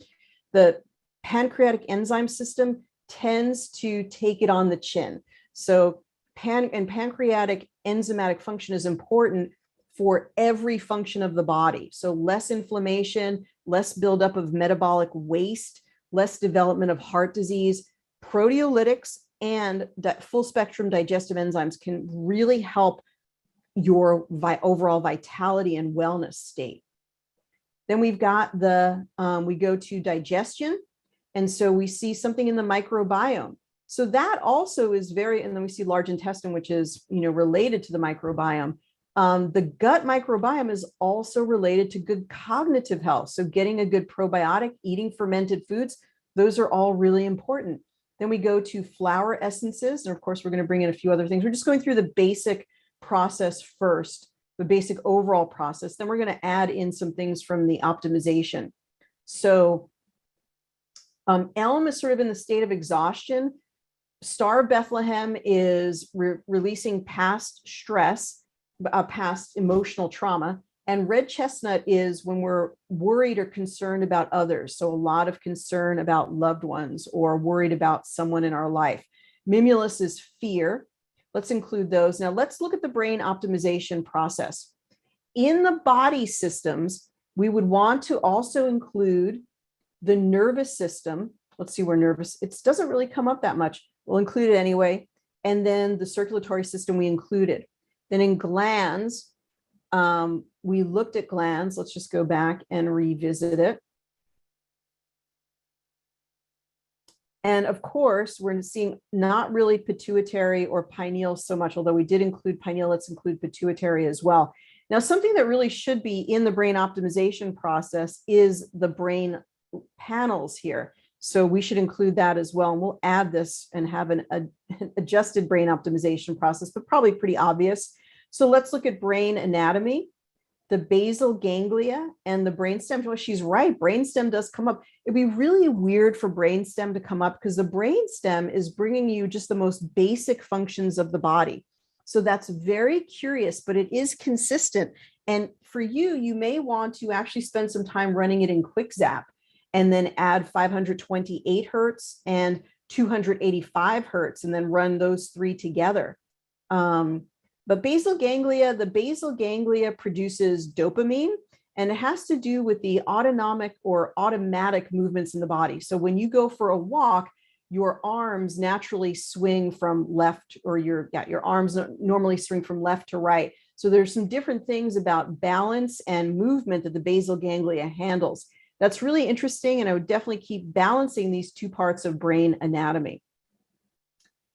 Speaker 1: The pancreatic enzyme system tends to take it on the chin. So pancreatic enzymatic function is important for every function of the body. So less inflammation, less buildup of metabolic waste, less development of heart disease. Proteolytics and full spectrum digestive enzymes can really help your overall vitality and wellness state. Then we've got we go to digestion. And so we see something in the microbiome. So that also is and then we see large intestine, which is, related to the microbiome. The gut microbiome is also related to good cognitive health. So getting a good probiotic, eating fermented foods, those are all really important. Then we go to flower essences. And of course, we're going to bring in a few other things. We're just going through the basic process first, the basic overall process. Then we're going to add in some things from the optimization. So elm is sort of in the state of exhaustion. Star of Bethlehem is releasing past stress, past emotional trauma. And red chestnut is when we're worried or concerned about others. So a lot of concern about loved ones or worried about someone in our life. Mimulus is fear. Let's include those. Now let's look at the brain optimization process. In the body systems, we would want to also include the nervous system. Let's see where it doesn't really come up that much. We'll include it anyway. And then the circulatory system we included. Then in glands, we looked at glands. Let's just go back and revisit it. And of course, we're seeing not really pituitary or pineal so much, although we did include pineal, let's include pituitary as well. Now, something that really should be in the brain optimization process is the brain panels here. So we should include that as well. And we'll add this and have an adjusted brain optimization process, but probably pretty obvious. So let's look at brain anatomy, the basal ganglia and the brainstem. Well, she's right. Brainstem does come up. It'd be really weird for brainstem to come up because the brainstem is bringing you just the most basic functions of the body. So that's very curious, but it is consistent. And for you, you may want to actually spend some time running it in QuickZap and then add 528 hertz and 285 hertz and then run those three together. But basal ganglia, the basal ganglia produces dopamine, and it has to do with the autonomic or automatic movements in the body. So when you go for a walk, your arms naturally swing from left, or your arms normally swing from left to right. So there's some different things about balance and movement that the basal ganglia handles. That's really interesting, and I would definitely keep balancing these two parts of brain anatomy.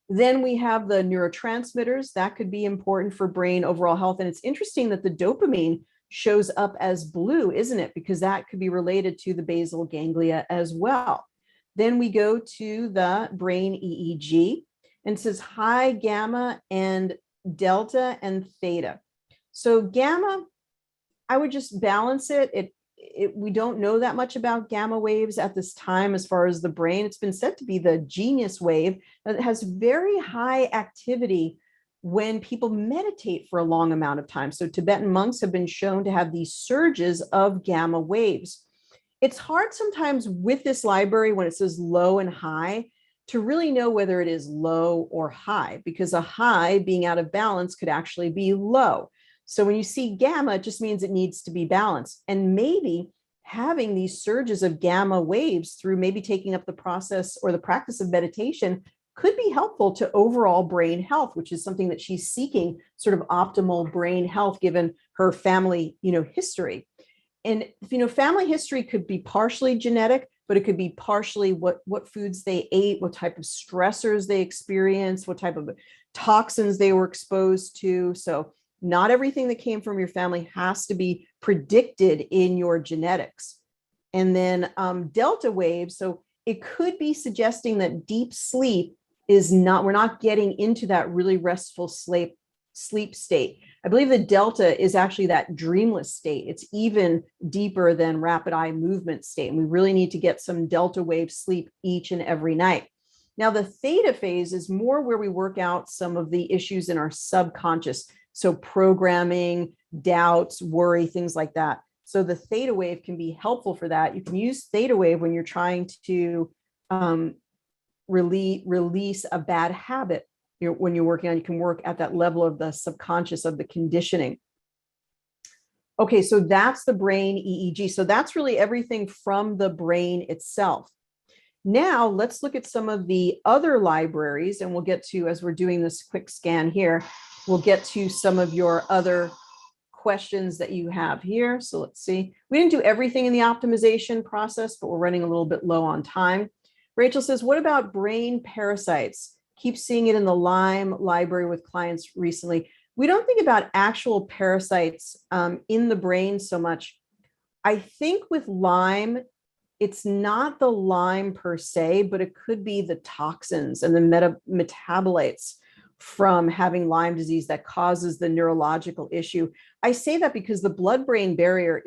Speaker 1: Then we have the neurotransmitters that could be important for brain overall health. And it's interesting that the dopamine shows up as blue, isn't it? Because that could be related to the basal ganglia as well. Then we go to the brain EEG and it says high gamma and delta and theta. So gamma, I would just balance it. We don't know that much about gamma waves at this time as far as the brain. It's been said to be the genius wave that has very high activity when people meditate for a long amount of time. So Tibetan monks have been shown to have these surges of gamma waves. It's hard sometimes with this library when it says low and high to really know whether it is low or high, because a high being out of balance could actually be low. So when you see gamma, it just means it needs to be balanced. And maybe having these surges of gamma waves through maybe taking up the process or the practice of meditation could be helpful to overall brain health, which is something that she's seeking, sort of optimal brain health given her family, history. And family history could be partially genetic, but it could be partially what foods they ate, what type of stressors they experienced, what type of toxins they were exposed to. So not everything that came from your family has to be predicted in your genetics. And then delta waves. So it could be suggesting that deep sleep we're not getting into that really restful sleep state. I believe the delta is actually that dreamless state. It's even deeper than rapid eye movement state. And we really need to get some delta wave sleep each and every night. Now, the theta phase is more where we work out some of the issues in our subconscious. So programming, doubts, worry, things like that. So the theta wave can be helpful for that. You can use theta wave when you're trying to release a bad habit. When you're working on, you can work at that level of the subconscious, of the conditioning. Okay, so that's the brain EEG. So that's really everything from the brain itself. Now let's look at some of the other libraries, and we'll get to, as we're doing this quick scan here, we'll get to some of your other questions that you have here. So let's see. We didn't do everything in the optimization process, but we're running a little bit low on time. Rachel says, what about brain parasites? Keep seeing it in the Lyme library with clients recently. We don't think about actual parasites in the brain so much. I think with Lyme, it's not the Lyme per se, but it could be the toxins and the metabolites from having Lyme disease that causes the neurological issue. I say that because the blood-brain barrier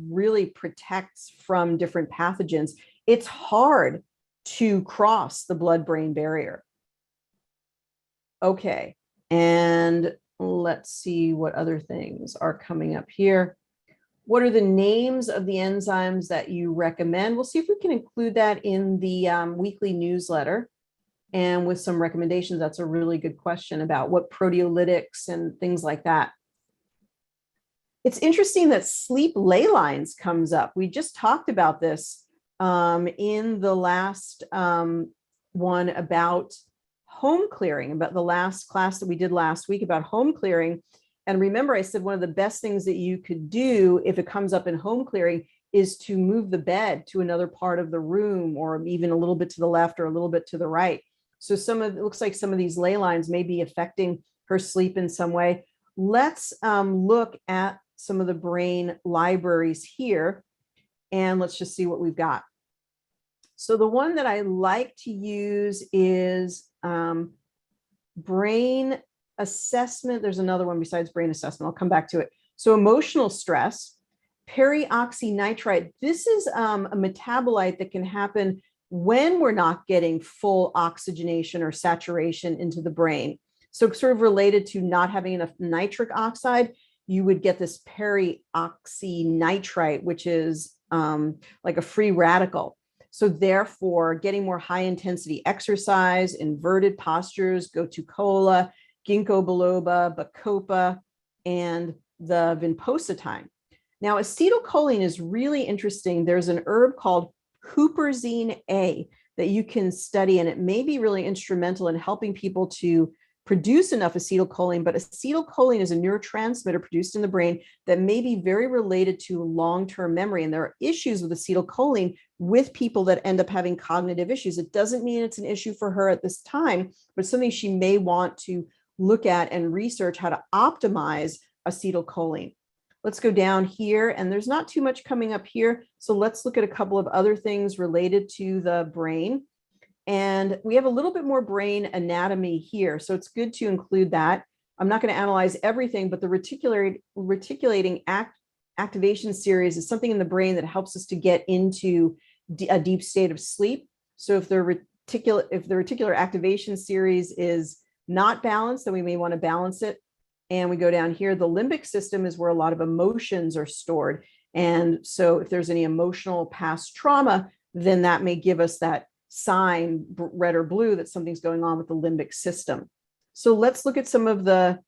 Speaker 1: really protects from different pathogens. It's hard to cross the blood-brain barrier. Okay, and let's see what other things are coming up here. What are the names of the enzymes that you recommend? We'll see if we can include that in the weekly newsletter and with some recommendations. That's a really good question about what proteolytics and things like that. It's interesting that sleep ley lines comes up. We just talked about this in the last one about home clearing, about the last class that we did last week about home clearing. And remember, I said one of the best things that you could do if it comes up in home clearing is to move the bed to another part of the room, or even a little bit to the left or a little bit to the right. So it looks like some of these ley lines may be affecting her sleep in some way. Let's look at some of the brain libraries here, and let's just see what we've got. So the one that I like to use is brain assessment. There's another one besides brain assessment. I'll come back to it. So emotional stress, perioxy nitrite. This is a metabolite that can happen when we're not getting full oxygenation or saturation into the brain. So sort of related to not having enough nitric oxide, you would get this perioxy nitrite, which is like a free radical. So therefore, getting more high intensity exercise, inverted postures, gotu kola, ginkgo biloba, bacopa, and the vinpocetine. Now, acetylcholine is really interesting. There's an herb called huperzine A that you can study, and it may be really instrumental in helping people to produce enough acetylcholine. But acetylcholine is a neurotransmitter produced in the brain that may be very related to long-term memory. And there are issues with acetylcholine with people that end up having cognitive issues. It doesn't mean it's an issue for her at this time, but something she may want to look at and research how to optimize acetylcholine. Let's go down here, and there's not too much coming up here. So let's look at a couple of other things related to the brain. And we have a little bit more brain anatomy here, so it's good to include that. I'm not going to analyze everything, but the reticulating activation series is something in the brain that helps us to get into a deep state of sleep. So if the reticular activation series is not balanced, then we may want to balance it. And we go down here, the limbic system is where a lot of emotions are stored. And so if there's any emotional past trauma, then that may give us that sign, red or blue, that something's going on with the limbic system. So let's look at some of the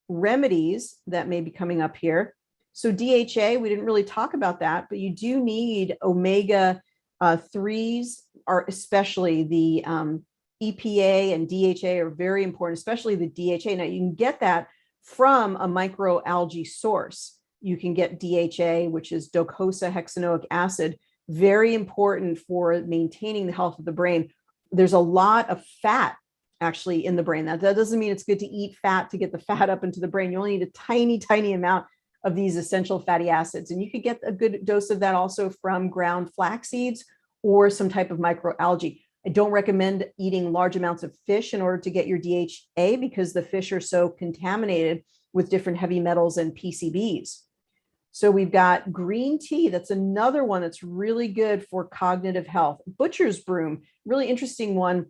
Speaker 1: remedies that may be coming up here. So DHA, we didn't really talk about that, but you do need omega 3s, are especially the EPA and DHA are very important, especially the DHA. Now you can get that from a microalgae source. You can get DHA, which is docosahexaenoic acid, very important for maintaining the health of the brain. There's a lot of fat actually in the brain. That doesn't mean it's good to eat fat to get the fat up into the brain. You only need a tiny, tiny amount of these essential fatty acids. And you could get a good dose of that also from ground flax seeds or some type of microalgae. I don't recommend eating large amounts of fish in order to get your DHA because the fish are so contaminated with different heavy metals and PCBs. So we've got green tea. That's another one that's really good for cognitive health. Butcher's broom, really interesting one,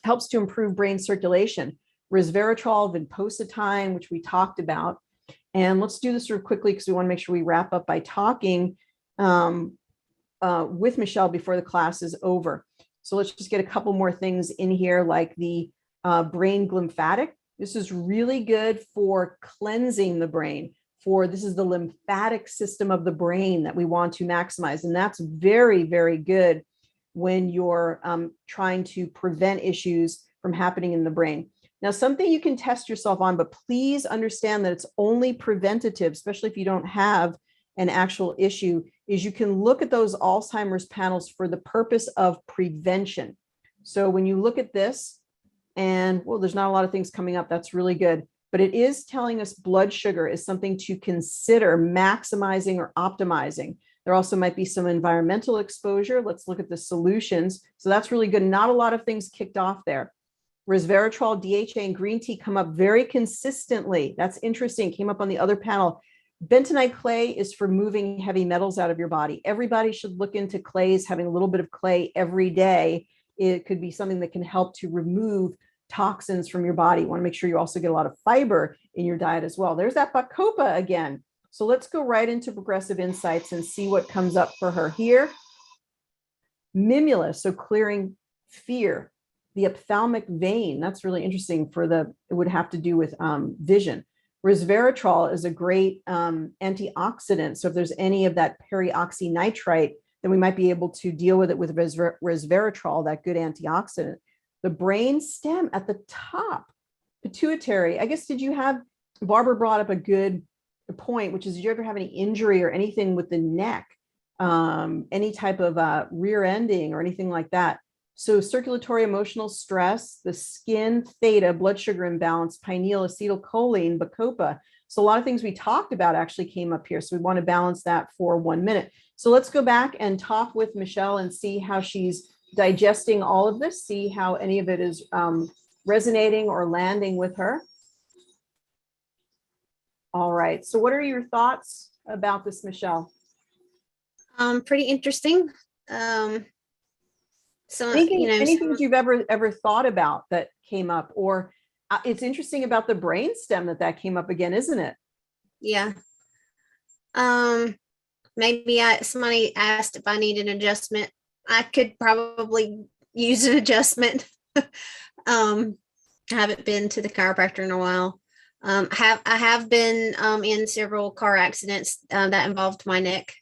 Speaker 1: helps to improve brain circulation. Resveratrol, vinpocetine, which we talked about. And let's do this sort of quickly because we want to make sure we wrap up by talking with Michelle before the class is over. So let's just get a couple more things in here, like the brain glymphatic. This is really good for cleansing the brain. This is the lymphatic system of the brain that we want to maximize. And that's very, very good when you're trying to prevent issues from happening in the brain. Now, something you can test yourself on, but please understand that it's only preventative, especially if you don't have an actual issue, is you can look at those Alzheimer's panels for the purpose of prevention. So when you look at this, and well, there's not a lot of things coming up, that's really good, but it is telling us blood sugar is something to consider maximizing or optimizing. There also might be some environmental exposure. Let's look at the solutions. So that's really good. Not a lot of things kicked off there. Resveratrol, DHA, and green tea come up very consistently. That's interesting. Came up on the other panel. Bentonite clay is for moving heavy metals out of your body. Everybody should look into clays, having a little bit of clay every day. It could be something that can help to remove toxins from your body. You want to make sure you also get a lot of fiber in your diet as well. There's that bacopa again. So let's go right into Progressive Insights and see what comes up for her here. Mimulus, so clearing fear. The ophthalmic vein, that's really interesting it would have to do with vision. Resveratrol is a great antioxidant. So if there's any of that perioxy nitrite, then we might be able to deal with it with resveratrol, that good antioxidant. The brain stem at the top, pituitary. I guess, Barbara brought up a good point, which is, did you ever have any injury or anything with the neck, any type of rear ending or anything like that? So circulatory emotional stress, the skin, theta, blood sugar imbalance, pineal, acetylcholine, bacopa. So a lot of things we talked about actually came up here. So we want to balance that for 1 minute. So let's go back and talk with Michelle and see how she's digesting all of this, see how any of it is resonating or landing with her. All right. So what are your thoughts about this, Michelle?
Speaker 2: Pretty interesting. So
Speaker 1: anything you've ever thought about that came up, or it's interesting about the brainstem that came up again, isn't it?
Speaker 2: Yeah. Maybe somebody asked if I need an adjustment. I could probably use an adjustment. I haven't been to the chiropractor in a while. I have been in several car accidents that involved my neck.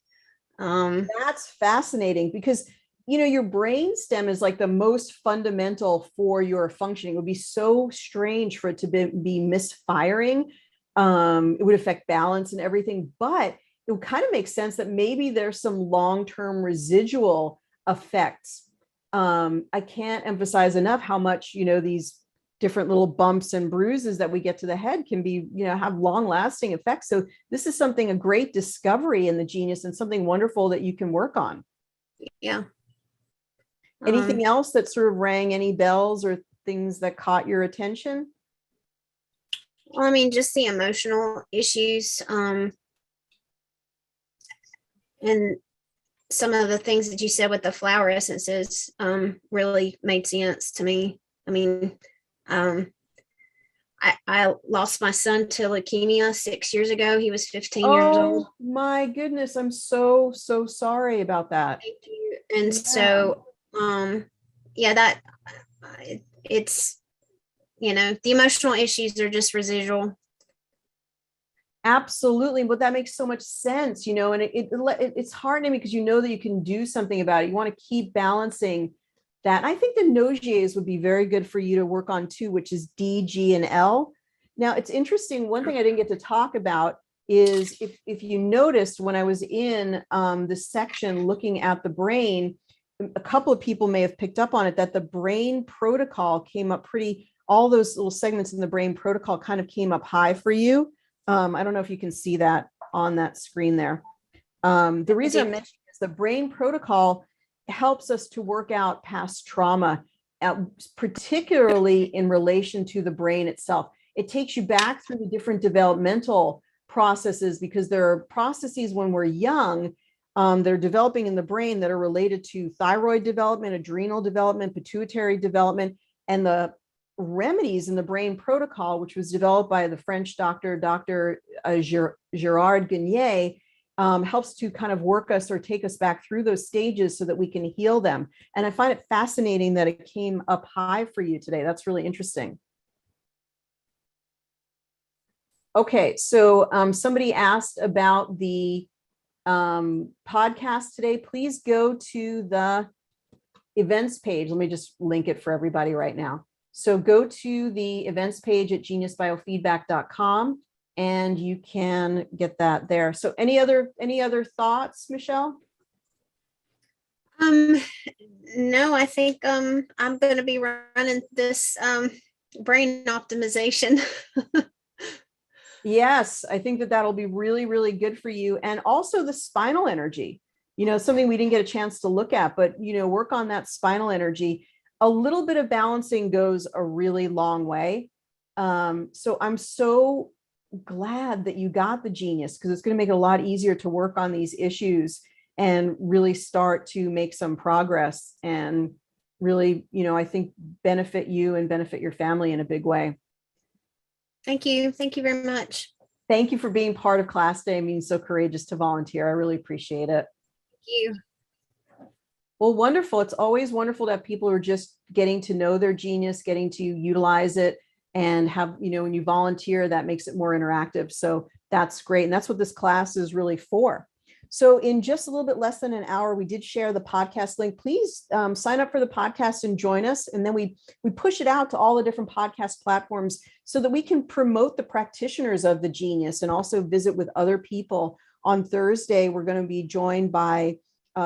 Speaker 1: That's fascinating because your brain stem is like the most fundamental for your functioning. It would be so strange for it to be misfiring. It would affect balance and everything, but it would kind of make sense that maybe there's some long-term residual effects. I can't emphasize enough how much, these different little bumps and bruises that we get to the head can be, have long-lasting effects. So this is a great discovery in the genius and something wonderful that you can work on.
Speaker 2: Yeah.
Speaker 1: Anything else that sort of rang any bells or things that caught your attention?
Speaker 2: Well, I mean, just the emotional issues. And some of the things that you said with the flower essences really made sense to me. I mean, I lost my son to leukemia 6 years ago. He was 15 years old.
Speaker 1: Oh my goodness. I'm so, so sorry about that.
Speaker 2: Thank you. And
Speaker 1: Yeah.
Speaker 2: so, yeah, that it's, the emotional issues are just residual.
Speaker 1: Absolutely. But that makes so much sense, and it's hard to me because you know that you can do something about it. You want to keep balancing that. And I think the Nogiers would be very good for you to work on too, which is D, G, and L. Now, it's interesting. One thing I didn't get to talk about is if you noticed when I was in this section looking at the brain, a couple of people may have picked up on it, that the brain protocol came up all those little segments in the brain protocol kind of came up high for you. I don't know if you can see that on that screen there. The reason I'm mentioning is the brain protocol helps us to work out past trauma, particularly in relation to the brain itself. It takes you back through the different developmental processes, because there are processes when we're young, they're developing in the brain that are related to thyroid development, adrenal development, pituitary development, and the remedies in the brain protocol, which was developed by the French Dr. Gerard Gagné, helps to kind of work us or take us back through those stages so that we can heal them. And I find it fascinating that it came up high for you today. That's really interesting. Okay, so somebody asked about the podcast today. Please go to the events page. Let me just link it for everybody right now. So go to the events page at geniusbiofeedback.com and you can get that there. So any other thoughts, Michelle?
Speaker 2: No, I think I'm going to be running this brain optimization.
Speaker 1: Yes, I think that'll be really, really good for you. And also the spinal energy, something we didn't get a chance to look at, but, work on that spinal energy. A little bit of balancing goes a really long way. So I'm so glad that you got the Genius, because it's going to make it a lot easier to work on these issues and really start to make some progress and really, I think benefit you and benefit your family in a big way.
Speaker 2: Thank you. Thank you very much.
Speaker 1: Thank you for being part of class day and being so courageous to volunteer. I really appreciate it.
Speaker 2: Thank you.
Speaker 1: Well, wonderful. It's always wonderful to have people who are just getting to know their Genius, getting to utilize it, and have, when you volunteer, that makes it more interactive. So that's great. And that's what this class is really for. So in just a little bit less than an hour, we did share the podcast link. Please sign up for the podcast and join us. And then we push it out to all the different podcast platforms so that we can promote the practitioners of the Genius and also visit with other people. On Thursday, we're going to be joined by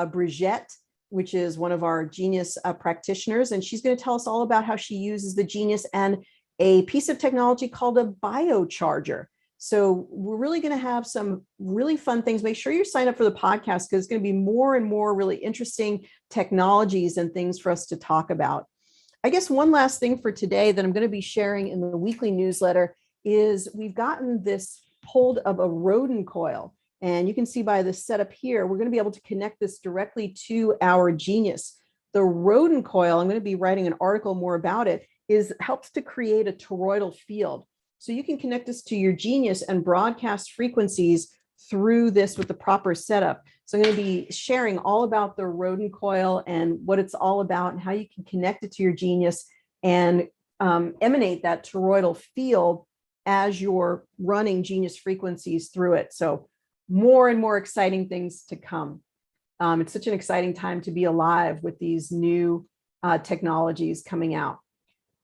Speaker 1: Brigitte, which is one of our Genius practitioners. And she's going to tell us all about how she uses the Genius and a piece of technology called a biocharger. So we're really going to have some really fun things. Make sure you sign up for the podcast, because it's going to be more and more really interesting technologies and things for us to talk about. I guess one last thing for today that I'm going to be sharing in the weekly newsletter is we've gotten this hold of a rodent coil. And you can see by this setup here, we're going to be able to connect this directly to our Genius. The rodent coil, I'm going to be writing an article more about it, helps to create a toroidal field. So you can connect this to your Genius and broadcast frequencies through this with the proper setup. So I'm going to be sharing all about the rodent coil and what it's all about and how you can connect it to your Genius and emanate that toroidal field as you're running Genius frequencies through it. So more and more exciting things to come. It's such an exciting time to be alive with these new technologies coming out.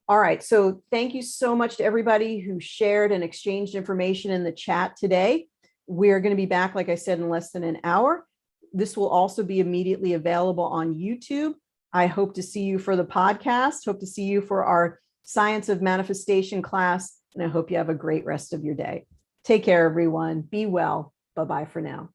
Speaker 1: All right, so thank you so much to everybody who shared and exchanged information in the chat today. We're going to be back, like I said, in less than an hour. This will also be immediately available on YouTube. I hope to see you for the podcast, hope to see you for our Science of Manifestation class, and I hope you have a great rest of your day. Take care, everyone. Be well. Bye-bye for now.